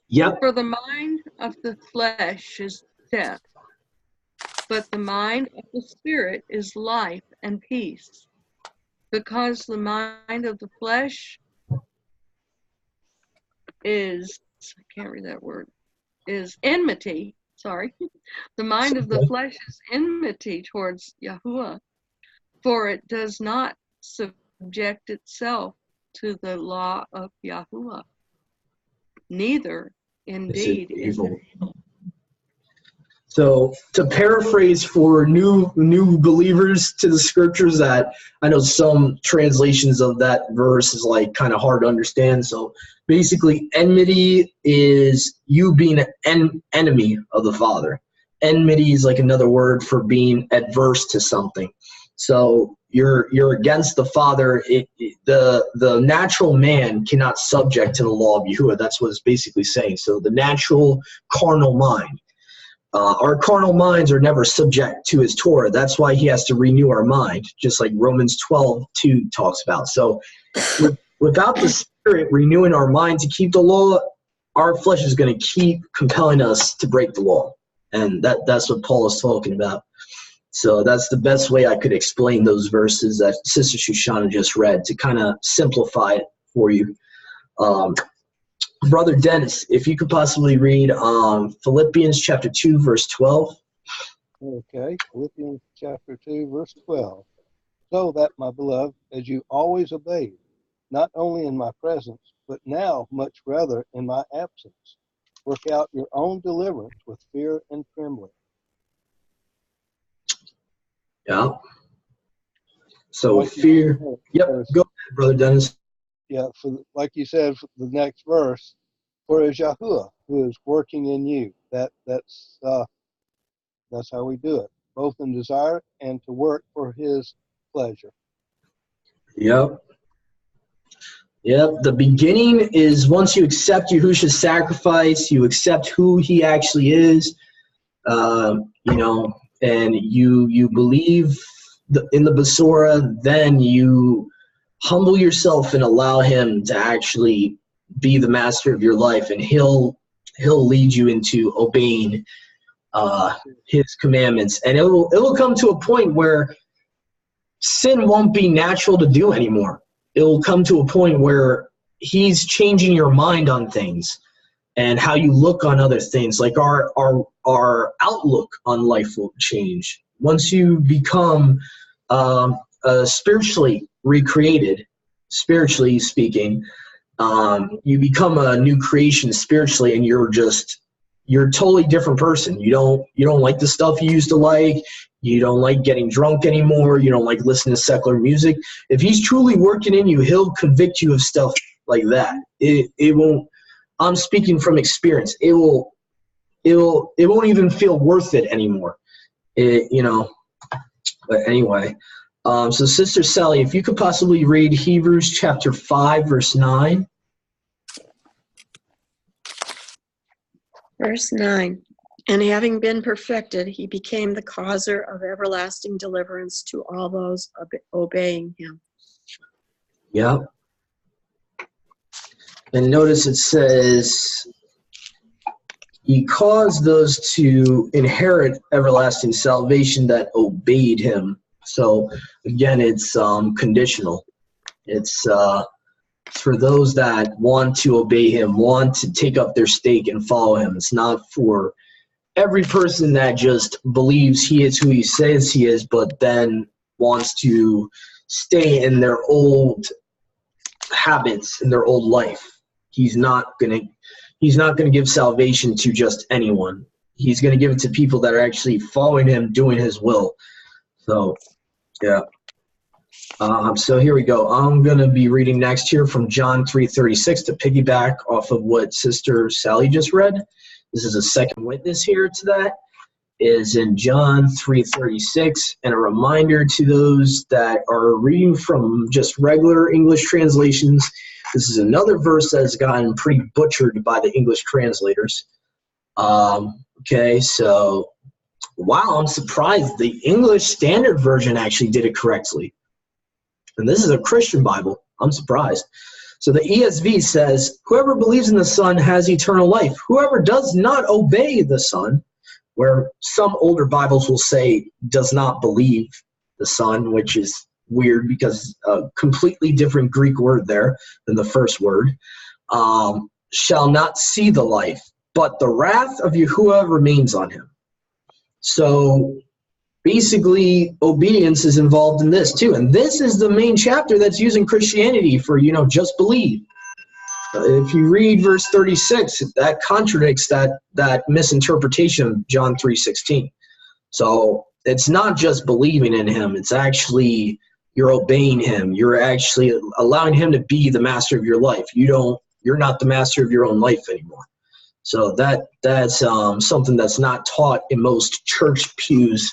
Yep. For the mind of the flesh is death, but the mind of the Spirit is life and peace. Because the mind of the flesh is, I can't read that word, is enmity. Sorry. The mind of the flesh is enmity towards Yahuwah, for it does not subject itself to the law of Yahuwah. Neither, indeed, is it able. So to paraphrase for new believers to the scriptures, that I know some translations of that verse is like kind of hard to understand. So basically, enmity is you being an enemy of the Father. Enmity is like another word for being adverse to something. So you're against the Father. The natural man cannot subject to the law of Yahuwah. That's what it's basically saying. So the natural carnal mind. Our carnal minds are never subject to his Torah. That's why he has to renew our mind, just like Romans 12:2 talks about. So without the Spirit renewing our mind to keep the law, our flesh is going to keep compelling us to break the law. And that's what Paul is talking about. So that's the best way I could explain those verses that Sister Shoshana just read, to kind of simplify it for you. Brother Dennis, if you could possibly read Philippians chapter 2, verse 12. Okay, Philippians chapter 2, verse 12. So that, my beloved, as you always obeyed, not only in my presence, but now much rather in my absence, work out your own deliverance with fear and trembling. Yeah. So fear. Yep. Go ahead, Brother Dennis. Yeah, like you said, for the next verse, for it is Yahuwah who is working in you. That's how we do it, both in desire and to work for his pleasure. Yep. The beginning is once you accept Yahusha's sacrifice, you accept who he actually is, you know, and you believe in the Basora, then you humble yourself and allow him to actually be the master of your life, and he'll lead you into obeying his commandments, and it will come to a point where sin won't be natural to do anymore. It will come to a point where he's changing your mind on things and how you look on other things. Like our outlook on life will change once you become spiritually recreated. Spiritually speaking, you become a new creation spiritually, and you're a totally different person. You don't like the stuff you used to like. You don't like getting drunk anymore. You don't like listening to secular music. If he's truly working in you, he'll convict you of stuff like that. It won't. I'm speaking from experience. It won't even feel worth it anymore. You know. But anyway, so Sister Sally, if you could possibly read Hebrews chapter 5, verse 9. Verse 9. And having been perfected, he became the causer of everlasting deliverance to all those obeying him. Yep. And notice it says, he caused those to inherit everlasting salvation that obeyed him. So again, it's conditional. It's for those that want to obey him, want to take up their stake and follow him. It's not for every person that just believes he is who he says he is, but then wants to stay in their old habits, in their old life. He's not gonna give salvation to just anyone. He's gonna give it to people that are actually following him, doing his will. So, yeah. So here we go. I'm gonna be reading next here from John 3:36 to piggyback off of what Sister Sally just read. This is a second witness here to that. Is in John 3:36, and a reminder to those that are reading from just regular English translations. This is another verse that has gotten pretty butchered by the English translators. Okay, so wow, I'm surprised the English Standard Version actually did it correctly. And this is a Christian Bible. I'm surprised. So the ESV says, whoever believes in the Son has eternal life. Whoever does not obey the Son, where some older Bibles will say does not believe the Son, which is weird because a completely different Greek word there than the first word, shall not see the life, but the wrath of Yahuwah remains on him. So basically, obedience is involved in this too. And this is the main chapter that's using Christianity for, just believe. If you read verse 36, that contradicts that misinterpretation of John 3:16. So it's not just believing in him. It's actually you're obeying him. You're actually allowing him to be the master of your life. You're not the master of your own life anymore. So that's something that's not taught in most church pews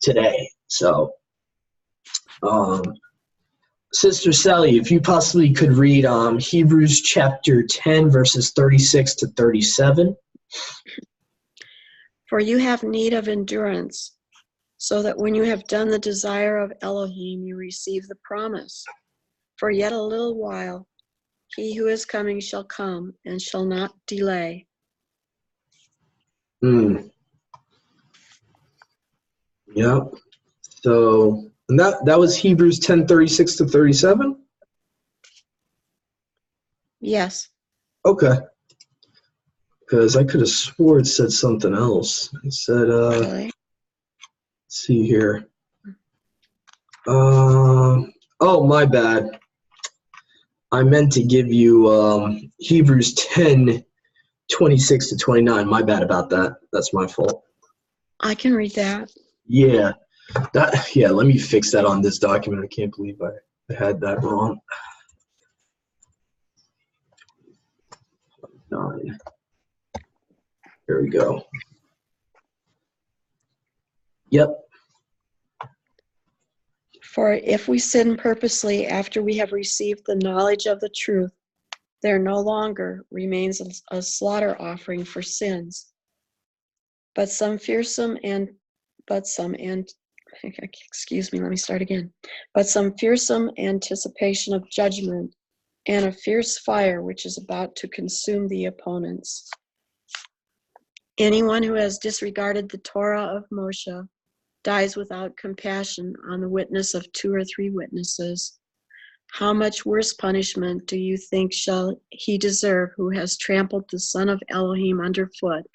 today. So, Sister Sally, if you possibly could read Hebrews chapter 10, verses 36 to 37. For you have need of endurance, so that when you have done the desire of Elohim, you receive the promise. For yet a little while, he who is coming shall come and shall not delay. Yep. So, and that was Hebrews 10, 36 to 37? Yes. Okay. Because I could have swore it said something else. It said, Really? let's see here. Oh, my bad. I meant to give you Hebrews 10, 26 to 29. My bad about that. That's my fault. I can read that. Yeah. Let me fix that on this document. I can't believe I had that wrong. 9. There we go. Yep. For if we sin purposely after we have received the knowledge of the truth, there no longer remains a slaughter offering for sins, But some fearsome and but some and excuse me, let me start again. But some fearsome anticipation of judgment and a fierce fire which is about to consume the opponents. Anyone who has disregarded the Torah of Moshe dies without compassion on the witness of 2 or 3 witnesses. How much worse punishment do you think shall he deserve who has trampled the Son of Elohim underfoot,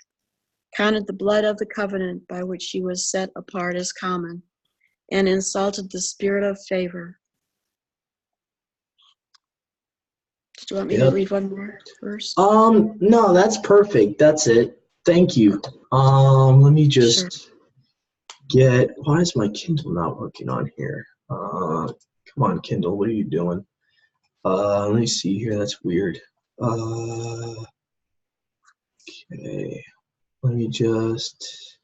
counted the blood of the covenant by which he was set apart as common, and insulted the spirit of favor? Do you want me to Yep. read one more verse? No, that's perfect. That's it. Thank you. Let me just why is my Kindle not working on here? Come on, Kindle, what are you doing? Let me see here. That's weird. Okay. Let me just.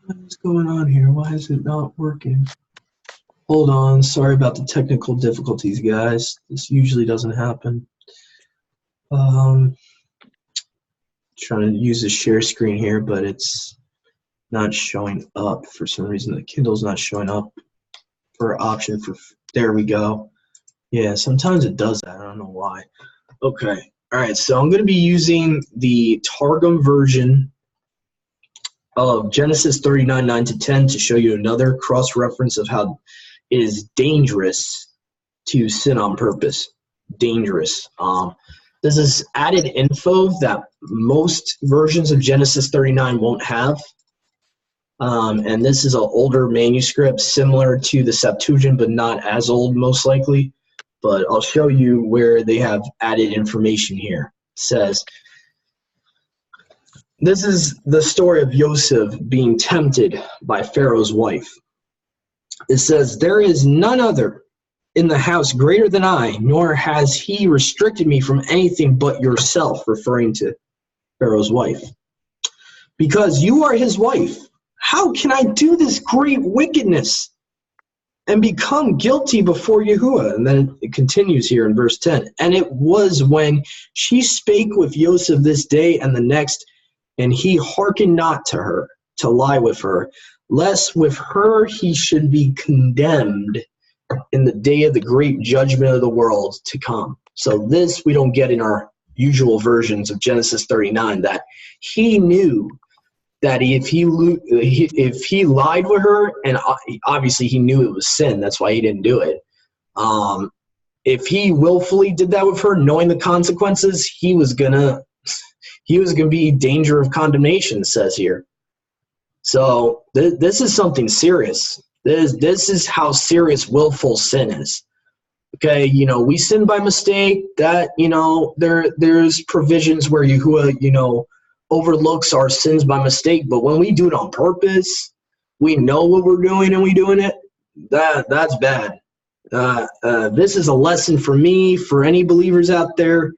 What's going on here? Why is it not working? Hold on. Sorry about the technical difficulties, guys. This usually doesn't happen. Trying to use the share screen here, but it's not showing up for some reason. The Kindle's not showing up for option for. There we go. Yeah, sometimes it does that. I don't know why. Okay. All right. So I'm going to be using the Targum version of Genesis 39:9-10 to show you another cross-reference of how it is dangerous to sin on purpose. Dangerous. This is added info that most versions of Genesis 39 won't have. And this is an older manuscript similar to the Septuagint, but not as old, most likely. But I'll show you where they have added information here. It says, this is the story of Joseph being tempted by Pharaoh's wife. It says, there is none other in the house greater than I, nor has he restricted me from anything but yourself, referring to Pharaoh's wife. Because you are his wife, how can I do this great wickedness and become guilty before Yahuwah? And then it continues here in verse 10. And it was when she spake with Joseph this day and the next, and he hearkened not to her, to lie with her, lest with her he should be condemned in the day of the great judgment of the world to come. So this we don't get in our usual versions of Genesis 39, that he knew that if he lied with her, and obviously he knew it was sin, that's why he didn't do it. If he willfully did that with her, knowing the consequences, he was gonna be in danger of condemnation, it says here. So this is something serious. This is how serious willful sin is. Okay, we sin by mistake. That there's provisions where Yahuwah overlooks our sins by mistake. But when we do it on purpose, we know what we're doing and we doing it. That's bad. This is a lesson for me, for any believers out there.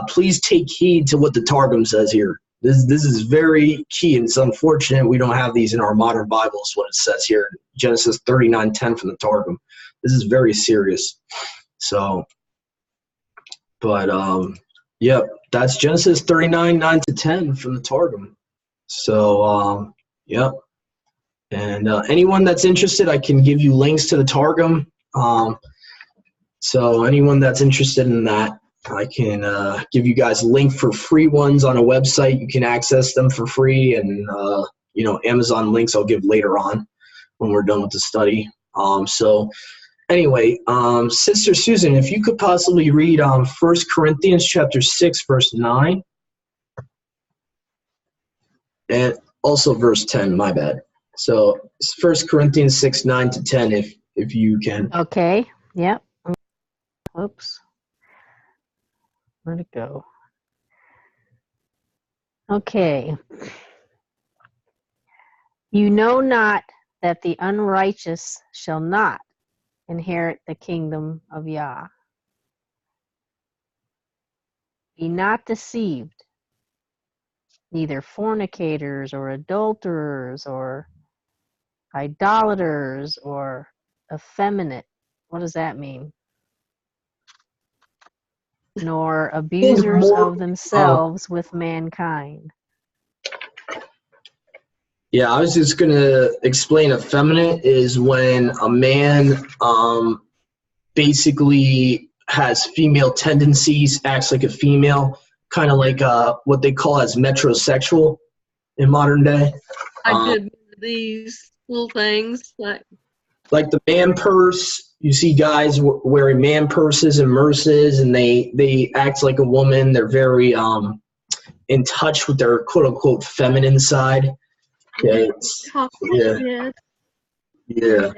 Please take heed to what the Targum says here. This is very key, and it's unfortunate we don't have these in our modern Bibles, what it says here, Genesis 39:10 from the Targum. This is very serious. So, but, yep, that's Genesis 39:9-10 from the Targum. So, yep. And anyone that's interested, I can give you links to the Targum. So anyone that's interested in that, I can give you guys a link for free ones on a website. You can access them for free, and Amazon links I'll give later on when we're done with the study. So anyway, Sister Susan, if you could possibly read 1 Corinthians chapter 6, verse 9, and also verse 10. My bad. So 1 Corinthians 6, 9-10, if you can. Okay. Yep. Oops. Where'd it go? Okay. You know not that the unrighteous shall not inherit the kingdom of Yah. Be not deceived, neither fornicators or adulterers or idolaters or effeminate. What does that mean? nor abusers more- of themselves with mankind. Yeah, I was just gonna explain effeminate is when a man basically has female tendencies, acts like a female, kind of like what they call as metrosexual in modern day. I did these little things Like the man purse. You see guys wearing man purses and merces, and they act like a woman. They're very in touch with their quote unquote feminine side. Yeah, yeah, yeah,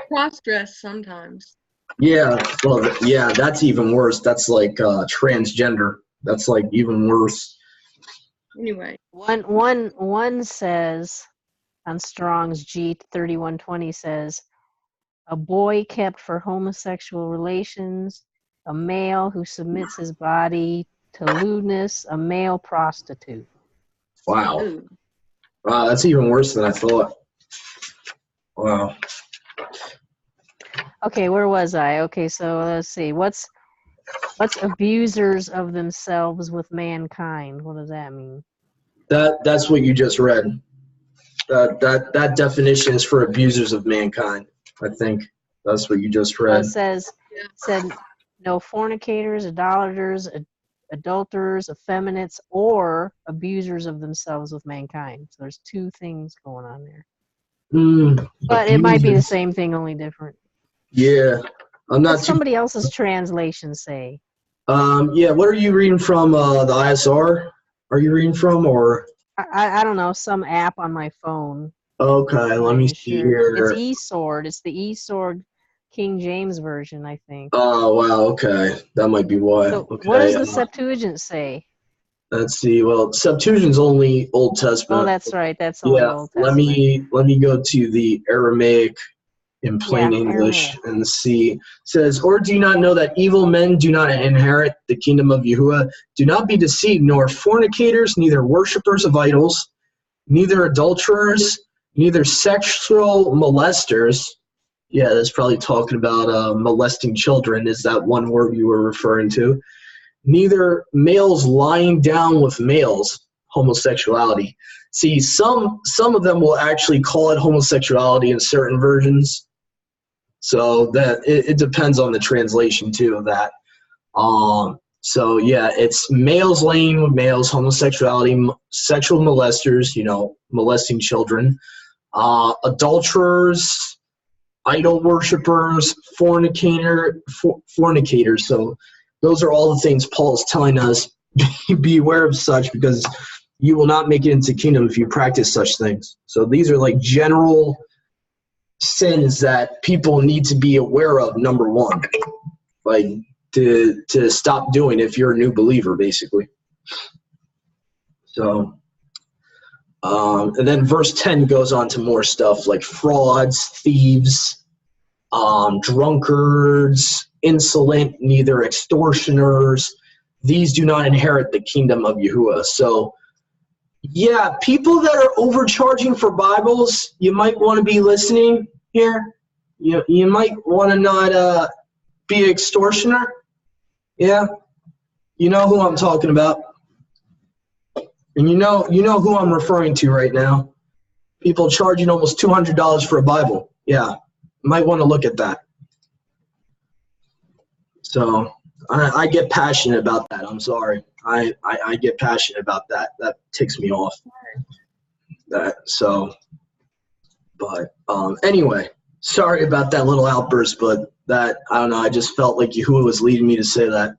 cross dress sometimes. yeah. Well, yeah, that's even worse. That's like transgender. That's like even worse. Anyway, One says on Strong's G3120 says, a boy kept for homosexual relations, a male who submits his body to lewdness, a male prostitute. Wow. ooh, Wow, that's even worse than I thought. Wow. Okay, where was I? Okay, so let's see. What's abusers of themselves with mankind? What does that mean? That's what you just read. That definition is for abusers of mankind. I think that's what you just Oh, read. it said no fornicators, idolaters, adulterers, effeminates, or abusers of themselves with mankind. So there's two things going on there. But it might be the Abusers. same thing, only different. Yeah, I'm What not does somebody else's translation say? Yeah, what are you reading from? The ISR? Are you reading from, or? I don't know, some app on my phone. Okay, I'm let not me even see sure. It's here. eSword. It's the eSword King James version, I think. Oh wow, okay, that might be why. So what Okay, does the Septuagint say? let's see. Well, Septuagint's only Old Oh, Testament. that's right. That's only Yeah, Old let Testament. me go to the Aramaic in plain Yeah, English Aramaic. and see. It says, or do you not know that evil men do not inherit the kingdom of Yahuwah? Do not be deceived, nor fornicators, neither worshippers of idols, neither adulterers, neither sexual molesters. Yeah, that's probably talking about molesting children, is that one word you were referring to. Neither males lying down with males, homosexuality. See, some of them will actually call it homosexuality in certain versions. So that it depends on the translation too of that. So yeah, it's males laying with males, homosexuality, sexual molesters, molesting children, adulterers, idol worshippers, fornicators. So those are all the things Paul is telling us. Be aware of such, because you will not make it into kingdom if you practice such things. So these are like general sins that people need to be aware of, number one, like to stop doing if you're a new believer, basically. So and then verse 10 goes on to more stuff like frauds, thieves, drunkards, insolent, neither extortioners. These do not inherit the kingdom of Yahuwah. So yeah, people that are overcharging for Bibles, you might want to be listening here. You might want to not be an extortioner. Yeah, you know who I'm talking about, and you know who I'm referring to right now. People charging almost $200 for a Bible. Yeah, might want to look at that. So I get passionate about that. I'm sorry. I get passionate about that. That ticks me off. But anyway, sorry about that little outburst, but that, I don't know, I just felt like Yahuwah was leading me to say that.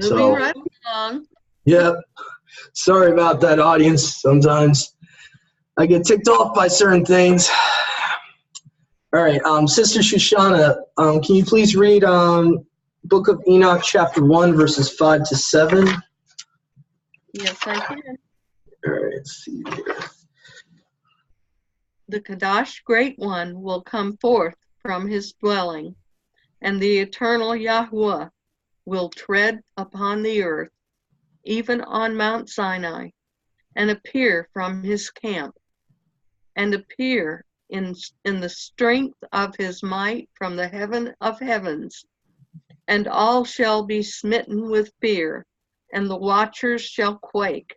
moving right along. Yeah, sorry about that, audience. Sometimes I get ticked off by certain things. All right, Sister Shoshana, can you please read Book of Enoch, chapter 1, verses 5 to 7? Yes, I can. All right, let's see here. The Kadash Great One will come forth from his dwelling, and the eternal Yahweh will tread upon the earth, even on Mount Sinai, and appear from his camp, and appear in the strength of his might from the heaven of heavens, And all shall be smitten with fear, and the watchers shall quake,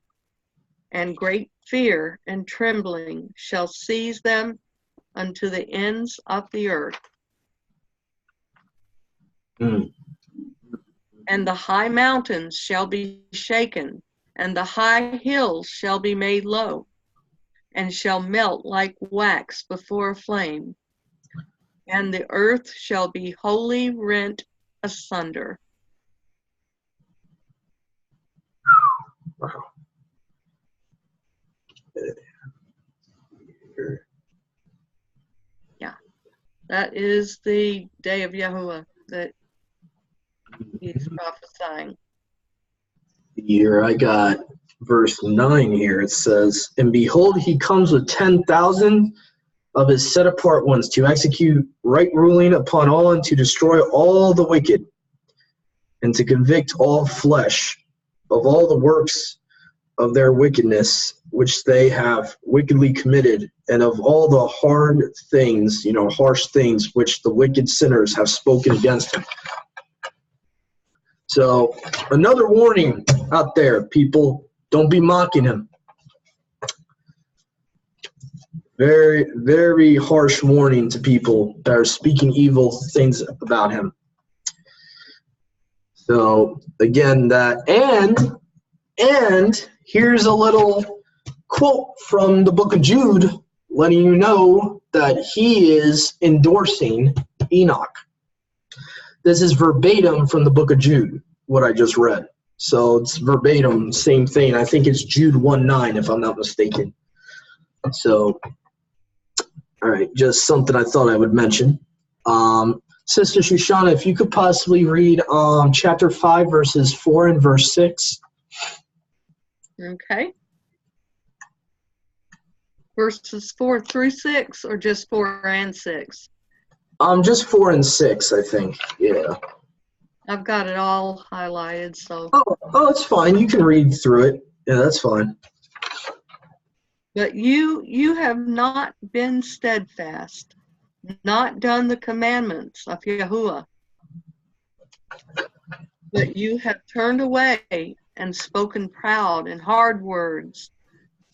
and great fear and trembling shall seize them unto the ends of the earth. Mm. And the high mountains shall be shaken, and the high hills shall be made low, and shall melt like wax before a flame, and the earth shall be wholly rent asunder. Wow. Yeah, that is the day of Yahuwah that he's prophesying. Here I got verse 9 here. It says, "And behold, he comes with 10,000 of his set apart ones to execute right ruling upon all and to destroy all the wicked and to convict all flesh of all the works of their wickedness which they have wickedly committed, and of all the hard things, harsh things which the wicked sinners have spoken against him." So another warning out there, people, don't be mocking him. Very, very harsh warning to people that are speaking evil things about him. So again, that, and here's a little quote from the book of Jude letting you know that he is endorsing Enoch. This is verbatim from the book of Jude, what I just read. So it's verbatim, same thing. I think it's Jude 1:9, if I'm not mistaken. So, all right, just something I thought I would mention. Sister Shoshana, if you could possibly read chapter 5, verses 4 and verse 6. Okay. Verses 4 through 6, or just 4 and 6? Just 4 and 6, I think. Yeah. I've got it all highlighted, so. Oh, it's fine. You can read through it. Yeah, that's fine. But you have not been steadfast, not done the commandments of Yahuwah, but you have turned away and spoken proud and hard words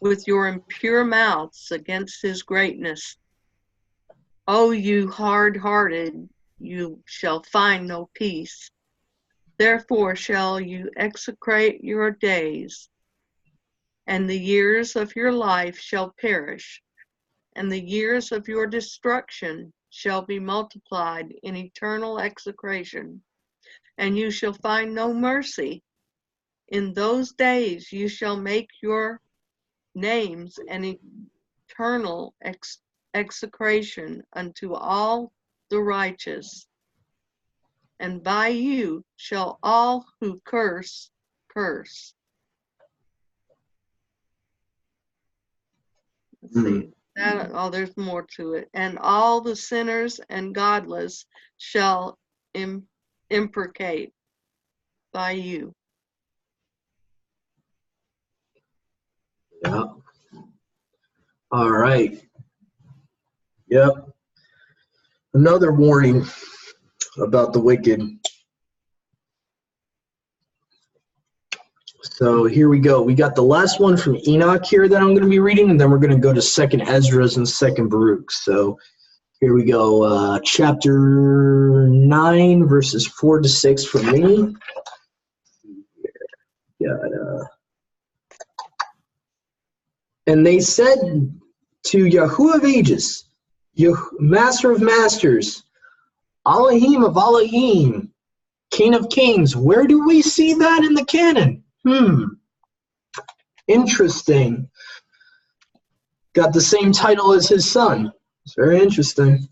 with your impure mouths against his greatness. O you hard-hearted, you shall find no peace. Therefore shall you execrate your days, and the years of your life shall perish, and the years of your destruction shall be multiplied in eternal execration, and you shall find no mercy. In those days you shall make your names an eternal execration unto all the righteous, and by you shall all who curse. Let's see. There's more to it. And all the sinners and godless shall imprecate by you. Yeah. All right. Yep. Another warning about the wicked. So here we go. We got the last one from Enoch here that I'm going to be reading, and then we're going to go to 2nd Esdras and 2nd Baruch. So here we go. Chapter 9, verses 4 to 6 for me. And they said to Yahuwah of ages, Master of masters, Elohim of Elohim, King of kings, where do we see that in the canon? Interesting. Got the same title as his son. It's very interesting.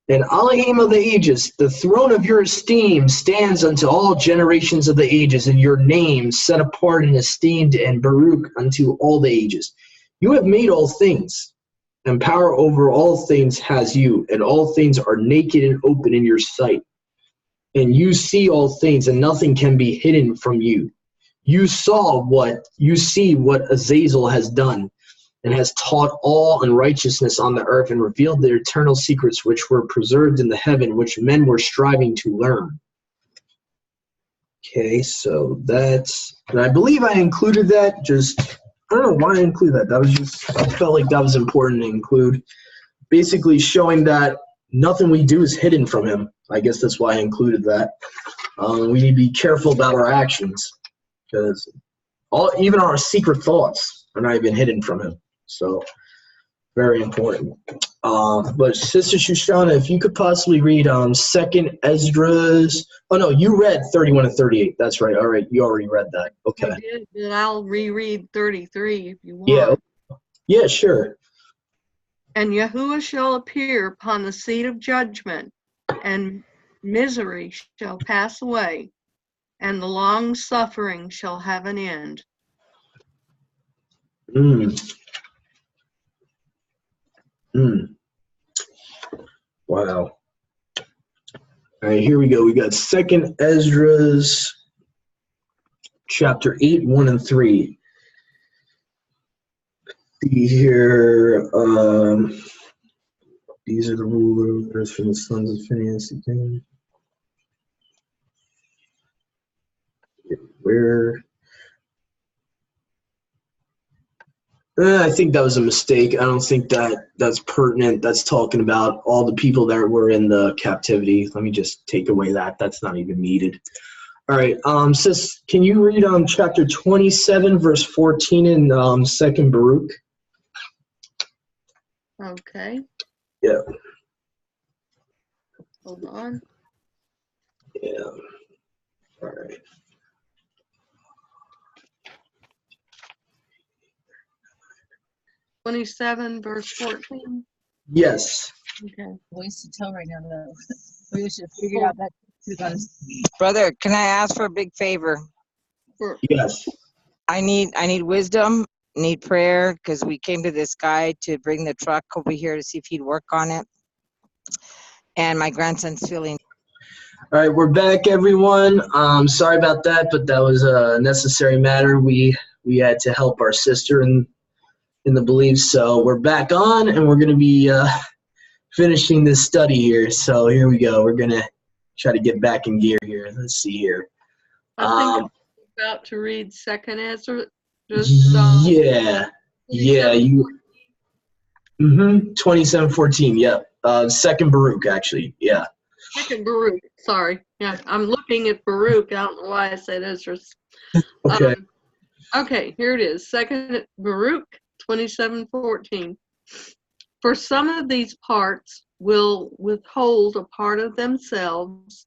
And Elohim of the ages, the throne of your esteem stands unto all generations of the ages, and your name set apart and esteemed and Baruch unto all the ages. You have made all things, and power over all things has you, and all things are naked and open in your sight. And you see all things, and nothing can be hidden from you. You see what Azazel has done, and has taught all unrighteousness on the earth and revealed the eternal secrets which were preserved in the heaven, which men were striving to learn. Okay, so that's, and I believe I included that, just, I don't know why I included that. That was just, I felt like that was important to include. Basically showing that nothing we do is hidden from him. I guess that's why I included that. We need to be careful about our actions, because even our secret thoughts are not even hidden from him. So, very important. But Sister Shoshana, if you could possibly read 2nd Esdras. Oh no, you read 31 and 38. That's right. All right, you already read that. Okay. I did, but I'll reread 33 if you want. Yeah. Yeah, sure. And Yahuwah shall appear upon the seat of judgment, and misery shall pass away, and the long suffering shall have an end. Wow. All right, here we go. We got 2nd Esdras, chapter 8, 1 and 3. See here. These are the rulers from the sons of Phinehas again. Where? I think that was a mistake. I don't think that's pertinent. That's talking about all the people that were in the captivity. Let me just take away that. That's not even needed. All right. Sis, can you read chapter 27, verse 14 in 2nd Baruch? Okay. Yeah. Hold on. Yeah. All right. (27) verse 14. Yes. Okay. Ways to tell right now, though. We should figure out that. Brother, can I ask for a big favor? Yes. I need wisdom, need prayer, because we came to this guy to bring the truck over here to see if he'd work on it. And my grandson's feeling. All right, we're back, everyone. Sorry about that, but that was a necessary matter. We had to help our sister in the belief. So we're back on, and we're going to be finishing this study here. So here we go. We're going to try to get back in gear here. Let's see here. I think I'm about to read 2nd Ezra. Yeah. You. 27:14. Yep. 2nd Baruch, actually. Yeah. 2nd Baruch. Sorry. Yeah, I'm looking at Baruch. I don't know why I said Ezra. Okay. Okay, here it is. 2nd Baruch 27:14. For some of these parts will withhold a part of themselves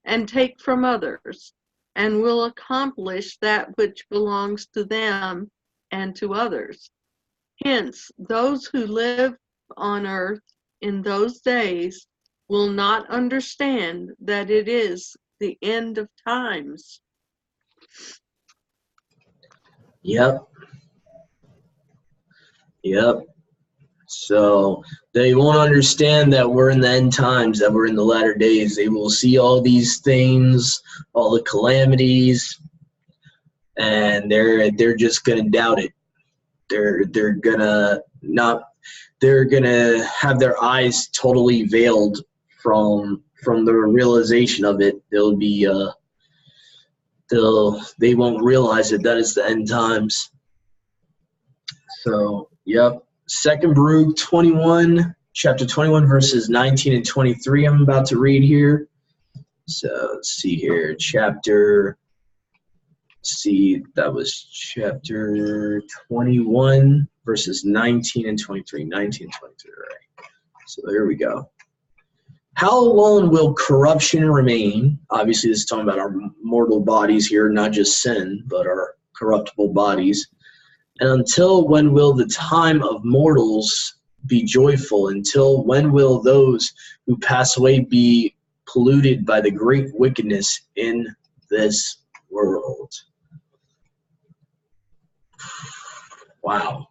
and take from others, and will accomplish that which belongs to them and to others. Hence, those who live on earth in those days will not understand that it is the end of times. Yep. So they won't understand that we're in the end times, that we're in the latter days. They will see all these things, all the calamities, and they're just gonna doubt it. They're gonna have their eyes totally veiled from the realization of it. They'll be they won't realize that is the end times. So yep. 2nd Baruch 21, chapter 21, verses 19 and 23 I'm about to read here. So let's see here. That was chapter 21, verses 19 and 23. 19 and 23, right. So there we go. How long will corruption remain? Obviously, this is talking about our mortal bodies here, not just sin, but our corruptible bodies. And until when will the time of mortals be joyful? Until when will those who pass away be polluted by the great wickedness in this world? Wow.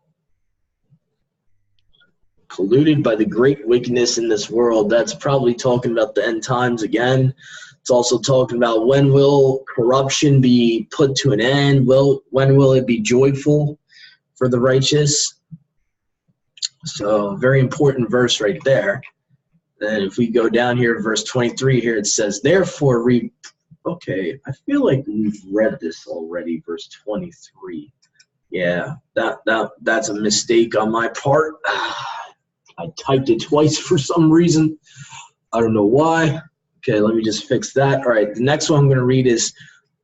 Polluted by the great wickedness in this world. That's probably talking about the end times again. It's also talking about when will corruption be put to an end? When will it be joyful for the righteous? So very important verse right there. Then if we go down here, verse 23 here, it says, therefore reap. Okay, I feel like we've read this already, verse 23. Yeah, that's a mistake on my part. I typed it twice for some reason. I don't know why. Okay, let me just fix that. All right, the next one I'm going to read is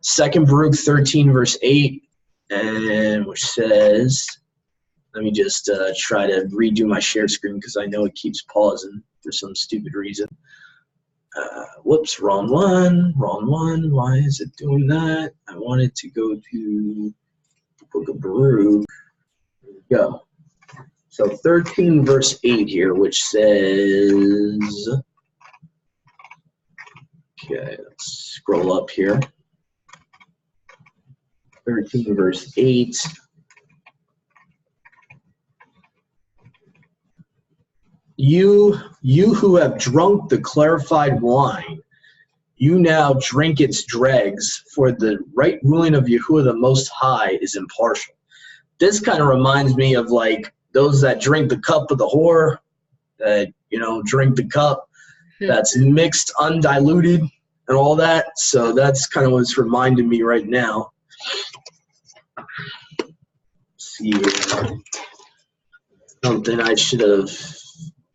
2 Baruch 13, verse 8, and which says, let me just try to redo my share screen because I know it keeps pausing for some stupid reason. Whoops, wrong one. Why is it doing that? I wanted to go to the book of Baruch. There we go. So 13 verse 8 here, which says, okay, let's scroll up here. 13 verse 8. You who have drunk the clarified wine, you now drink its dregs, for the right ruling of Yahuwah the Most High is impartial. This kind of reminds me of like those that drink the cup of the whore, that, drink the cup that's mixed, undiluted, and all that. So that's kind of what's reminding me right now. Let's see, something I should have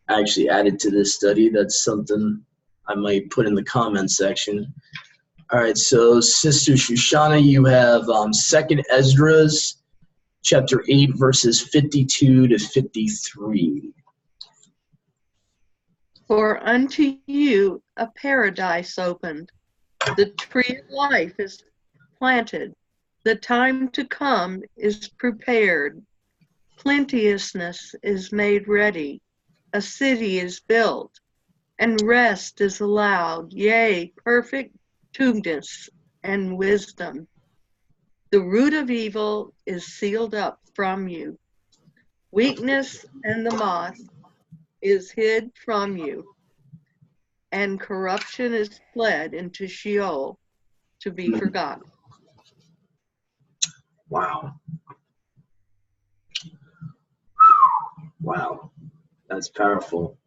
actually added to this study. That's something I might put in the comment section. All right, so Sister Shoshana, you have 2nd Esdras, chapter 8, verses 52 to 53. For unto you a paradise opened, the tree of life is planted, the time to come is prepared, plenteousness is made ready, a city is built, and rest is allowed, yea, perfect tenderness and wisdom. The root of evil is sealed up from you. Weakness and the moth is hid from you, and corruption is fled into Sheol to be forgotten. Wow. Wow. That's powerful.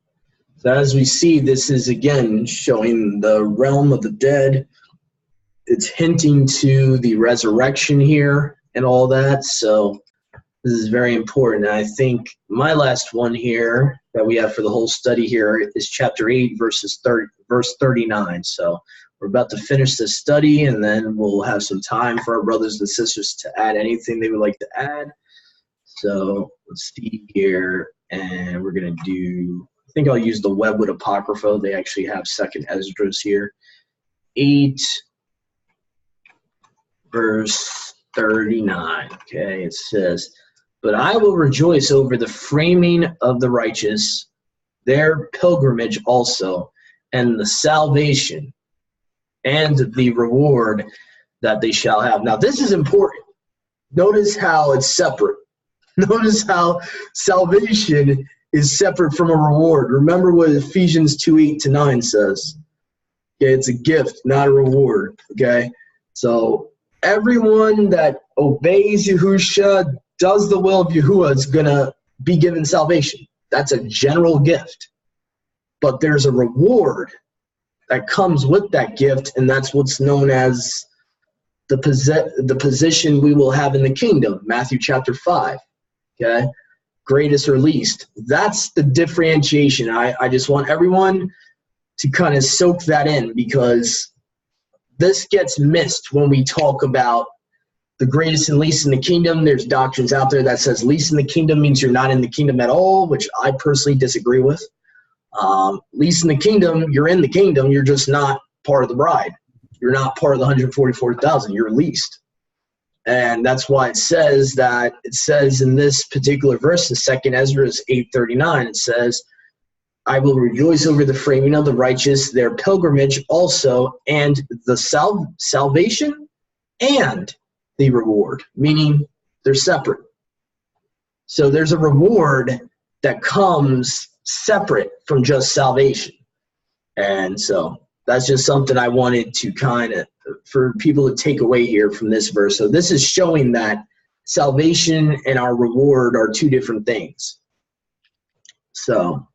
So as we see, this is again showing the realm of the dead. It's hinting to the resurrection here and all that. So this is very important. And I think my last one here that we have for the whole study here is chapter 8, verse 39. So we're about to finish this study, and then we'll have some time for our brothers and sisters to add anything they would like to add. So let's see here. And we're going to do, I think I'll use the Webwood Apocrypha. They actually have 2nd Esdras here. 8, verse 39. Okay, it says, but I will rejoice over the framing of the righteous, their pilgrimage also, and the salvation and the reward that they shall have. Now, this is important. Notice how it's separate. Notice how salvation is separate from a reward. Remember what Ephesians 2:8-9 says. Okay, it's a gift, not a reward. Okay, so everyone that obeys Yahusha, does the will of Yahuwah, is going to be given salvation. That's a general gift. But there's a reward that comes with that gift, and that's what's known as the position we will have in the kingdom, Matthew chapter 5. Okay, greatest or least. That's the differentiation. I just want everyone to kind of soak that in, because this gets missed when we talk about the greatest and least in the kingdom. There's doctrines out there that says least in the kingdom means you're not in the kingdom at all, which I personally disagree with. Least in the kingdom, you're in the kingdom, you're just not part of the bride. You're not part of the 144,000, you're least. And that's why it says in this particular verse, in 2nd Esdras 8:39, it says, I will rejoice over the framing of the righteous, their pilgrimage also, and the salvation and the reward, meaning they're separate. So there's a reward that comes separate from just salvation. And so that's just something I wanted to kind of, for people to take away here from this verse. So this is showing that salvation and our reward are two different things. So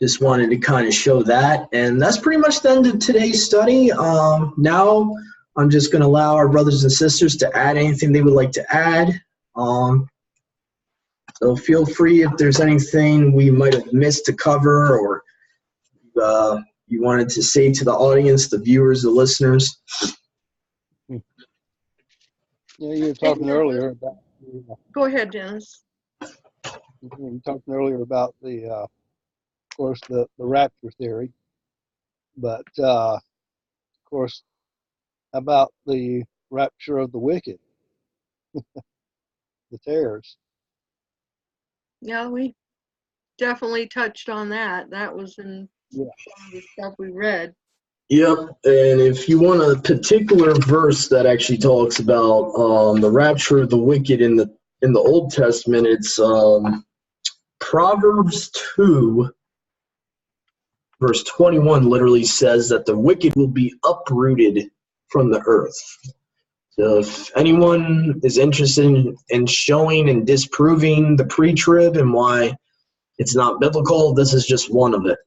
just wanted to kind of show that. And that's pretty much the end of today's study. Now I'm just going to allow our brothers and sisters to add anything they would like to add. So feel free if there's anything we might have missed to cover, or you wanted to say to the audience, the viewers, the listeners. Yeah, you were talking earlier about Go ahead, Dennis. you were talking earlier about of course, the rapture theory, but of course, about the rapture of the wicked, the tares. Yeah, we definitely touched on that. That was in some of the stuff we read. Yep, and if you want a particular verse that actually talks about the rapture of the wicked in the Old Testament, it's Proverbs 2, verse 21 literally says that the wicked will be uprooted from the earth. So if anyone is interested in showing and disproving the pre-trib and why it's not biblical, this is just one of it.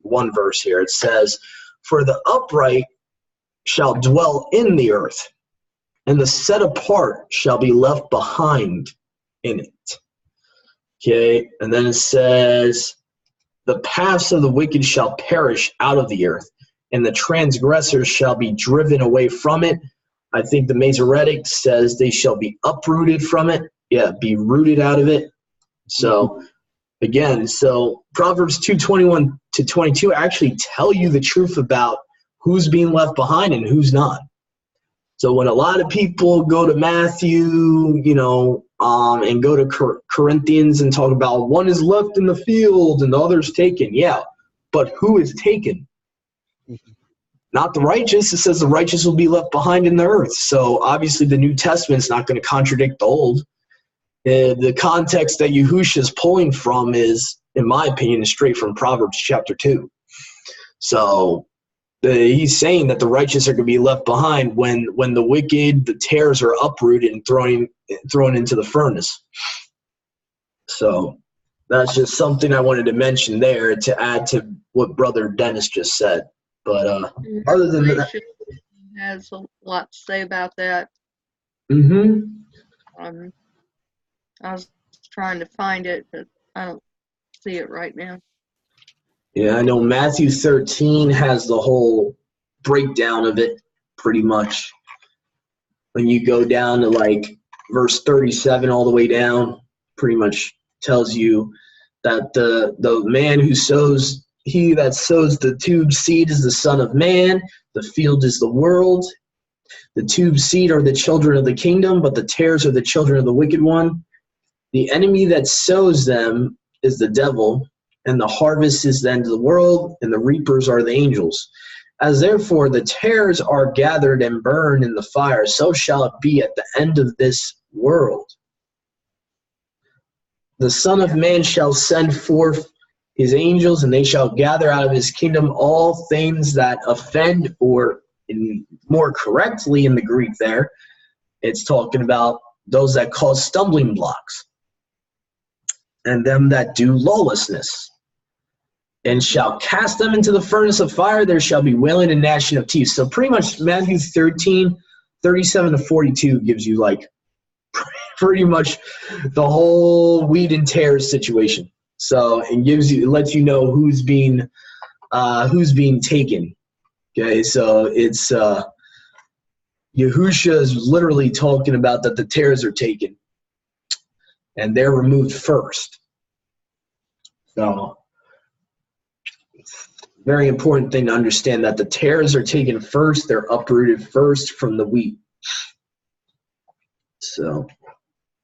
One verse here. It says, "For the upright shall dwell in the earth, and the set apart shall be left behind in it." Okay, and then it says, "The paths of the wicked shall perish out of the earth, and the transgressors shall be driven away from it." I think the Masoretic says they shall be uprooted from it. Yeah, be rooted out of it. So again, so Proverbs 2:21 to 22 actually tell you the truth about who's being left behind and who's not. So when a lot of people go to Matthew, and go to Corinthians and talk about one is left in the field and the other's taken, yeah, but who is taken? Not the righteous. It says the righteous will be left behind in the earth. So obviously the New Testament is not going to contradict the Old. The context that Yahushua is pulling from is, in my opinion, is straight from Proverbs chapter 2. So he's saying that the righteous are going to be left behind when the wicked, the tares, are uprooted and thrown into the furnace. So that's just something I wanted to mention there to add to what Brother Dennis just said. But other than that, has a lot to say about that. I was trying to find it, but I don't see it right now. Yeah, I know Matthew 13 has the whole breakdown of it, pretty much. When you go down to like verse 37 all the way down, pretty much tells you that the man who sows, he that sows the tube seed is the Son of Man, the field is the world. The tube seed are the children of the kingdom, but the tares are the children of the wicked one. The enemy that sows them is the devil, and the harvest is the end of the world, and the reapers are the angels. As therefore the tares are gathered and burned in the fire, so shall it be at the end of this world. The Son of Man shall send forth his angels, and they shall gather out of his kingdom all things that offend, or more correctly in the Greek there, it's talking about those that cause stumbling blocks, and them that do lawlessness, and shall cast them into the furnace of fire. There shall be wailing and gnashing of teeth. So pretty much Matthew 13, 37 to 42 gives you like pretty much the whole wheat and tares situation. So it lets you know who's being taken. Okay, so it's Yahushua is literally talking about that the tares are taken, and they're removed first. So very important thing to understand that the tares are taken first, they're uprooted first from the wheat. So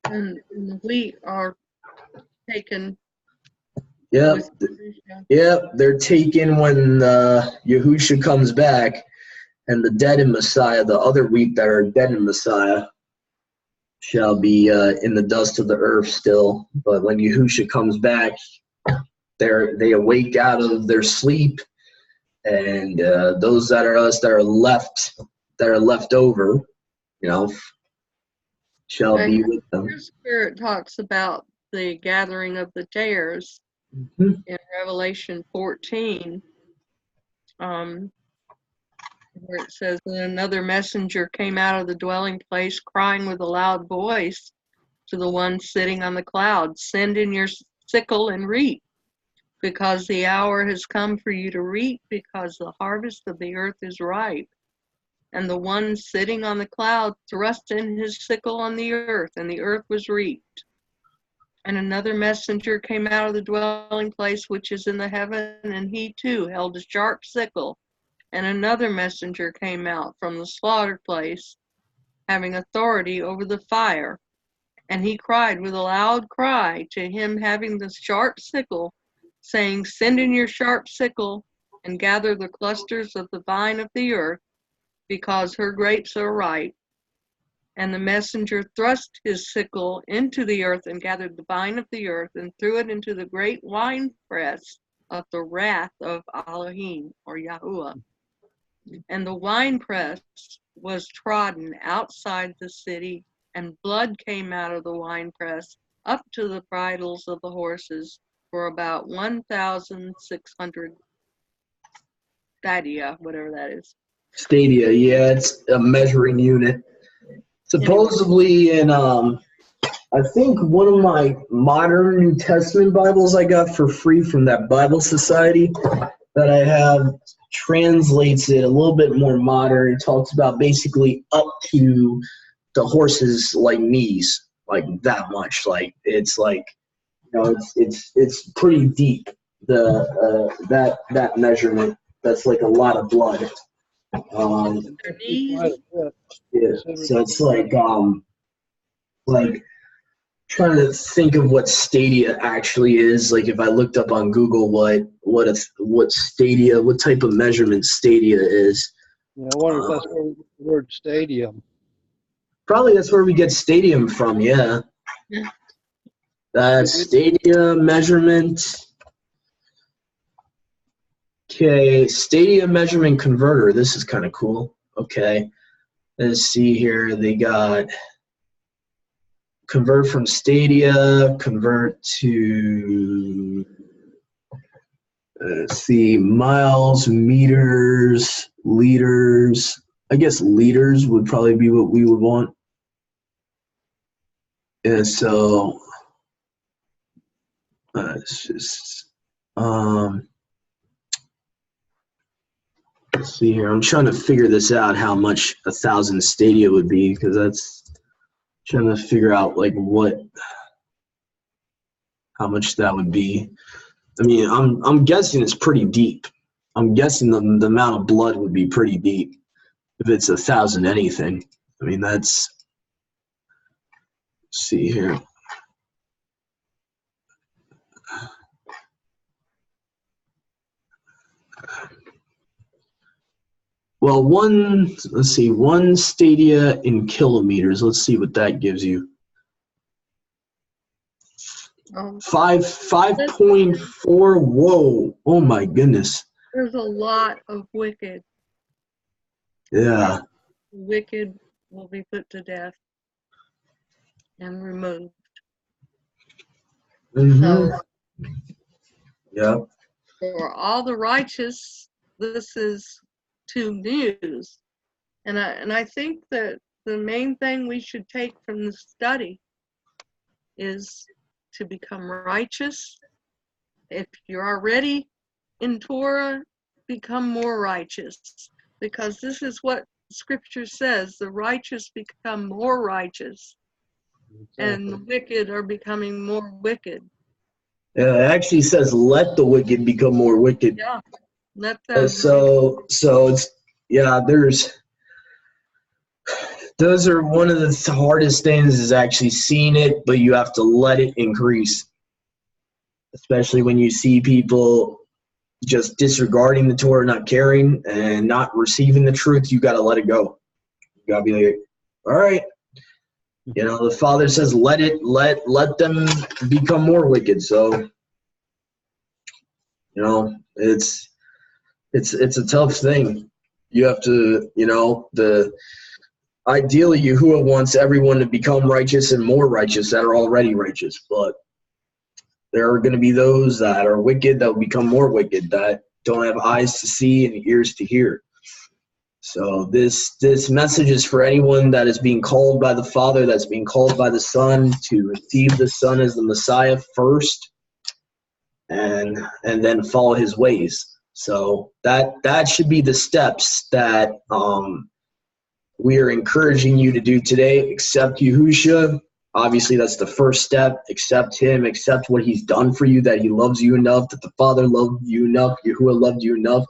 And the wheat are taken. Yep, they're taken when Yahushua comes back, and the dead in Messiah, the other wheat that are dead in Messiah, shall be in the dust of the earth still. But when Yahushua comes back, they awake out of their sleep, and those that are us that are left over, shall be with them. Your spirit talks about the gathering of the tares. Mhm. in Revelation 14, where it says, "And another messenger came out of the dwelling place, crying with a loud voice to the one sitting on the cloud, 'Send in your sickle and reap, because the hour has come for you to reap, because the harvest of the earth is ripe.' And the one sitting on the cloud thrust in his sickle on the earth, and the earth was reaped. And another messenger came out of the dwelling place which is in the heaven, and he too held a sharp sickle. And another messenger came out from the slaughter place, having authority over the fire. And he cried with a loud cry to him having the sharp sickle, saying, 'Send in your sharp sickle, and gather the clusters of the vine of the earth, because her grapes are ripe.' And the messenger thrust his sickle into the earth and gathered the vine of the earth and threw it into the great winepress of the wrath of Elohim, or Yahuwah. And the winepress was trodden outside the city, and blood came out of the winepress up to the bridles of the horses for about 1,600 stadia, whatever that is." Stadia, yeah, it's a measuring unit. Supposedly in I think one of my modern New Testament Bibles I got for free from that Bible Society that I have translates it a little bit more modern. It talks about basically up to the horse's like knees, like that much. Like it's like, you know, it's pretty deep. That measurement. That's like a lot of blood. Their knees. Quite a bit. Yeah. So it's like trying to think of what Stadia actually is. Like if I looked up on Google what Stadia, what type of measurement Stadia is. Yeah, I wonder if that's where we get the word stadium. Probably that's where we get stadium from, yeah. Yeah. Stadia measurement. Okay, Stadia measurement converter. This is kind of cool. Okay. Let's see here. They got convert from Stadia, convert to, let's see, miles, meters, liters. I guess liters would probably be what we would want. And so, it's just, let's see here. I'm trying to figure this out, how much 1,000 stadia would be, because that's trying to figure out like how much that would be. I mean, I'm guessing it's pretty deep. I'm guessing the amount of blood would be pretty deep if it's 1,000 anything. I mean, that's, let's see here. Well, let's see, 1 stadia in kilometers. Let's see what that gives you. 5.4. Whoa! Oh my goodness. There's a lot of wicked. Yeah. Wicked will be put to death and removed. Mm-hmm. So Yeah. for all the righteous, this is tube news. And I think that the main thing we should take from the study is to become righteous. If you're already in Torah, become more righteous. Because this is what Scripture says, the righteous become more righteous. And the wicked are becoming more wicked. Yeah, it actually says, let the wicked become more wicked. Yeah. Let them. So it's, yeah, those are one of the hardest things, is actually seeing it, but you have to let it increase. Especially when you see people just disregarding the Torah, not caring, and not receiving the truth, you got to let it go. You got to be like, all right. You know, the Father says, let them become more wicked. So, you know, it's a tough thing. You have to, you know, ideally Yahuwah wants everyone to become righteous and more righteous that are already righteous, but There are going to be those that are wicked that will become more wicked, that don't have eyes to see and ears to hear. So this message is for anyone that is being called by the Father, that's being called by the Son, to receive the Son as the Messiah first, and then follow his ways. So that should be the steps that we are encouraging you to do today. Accept Yahushua. Obviously, that's the first step. Accept him. Accept what he's done for you, that he loves you enough, that the Father loved you enough, Yahuwah loved you enough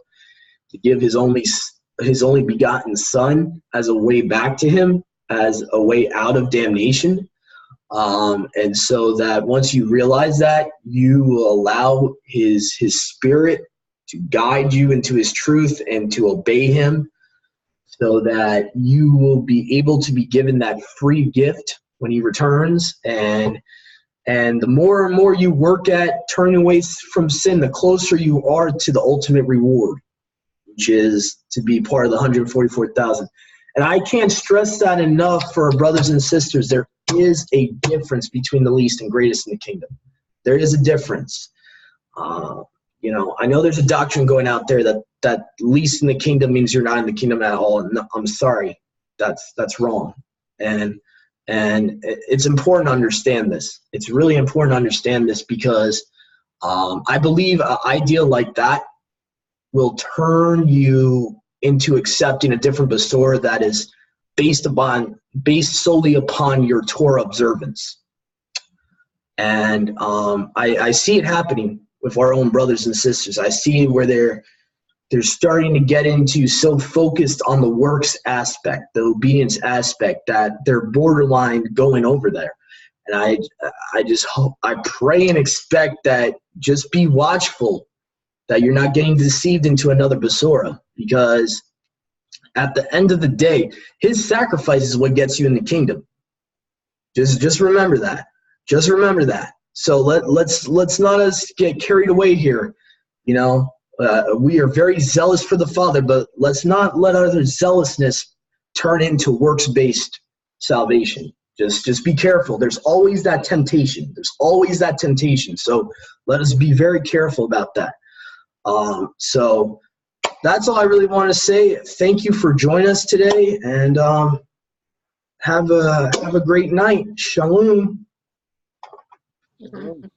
to give his only begotten Son as a way back to him, as a way out of damnation. And so that once you realize that, you will allow his Spirit to guide you into his truth and to obey him, so that you will be able to be given that free gift when he returns. And the more and more you work at turning away from sin, the closer you are to the ultimate reward, which is to be part of the 144,000. And I can't stress that enough for our brothers and sisters. There is a difference between the least and greatest in the kingdom. There is a difference. I know there's a doctrine going out there that least in the kingdom means you're not in the kingdom at all. And I'm sorry, that's wrong. And it's important to understand this. It's really important to understand this, because I believe an idea like that will turn you into accepting a different Besorah that is based solely upon your Torah observance. And I see it happening with our own brothers and sisters. I see where they're starting to get into so focused on the works aspect, the obedience aspect, that they're borderline going over there. And I pray and expect that, just be watchful that you're not getting deceived into another Besorah, because at the end of the day, his sacrifice is what gets you in the kingdom. Just remember that. Just remember that. So let's not get carried away here. We are very zealous for the Father, but let's not let our zealousness turn into works-based salvation. Just be careful. There's always that temptation. So let us be very careful about that. So that's all I really want to say. Thank you for joining us today, and have a great night. Shalom. Shalom.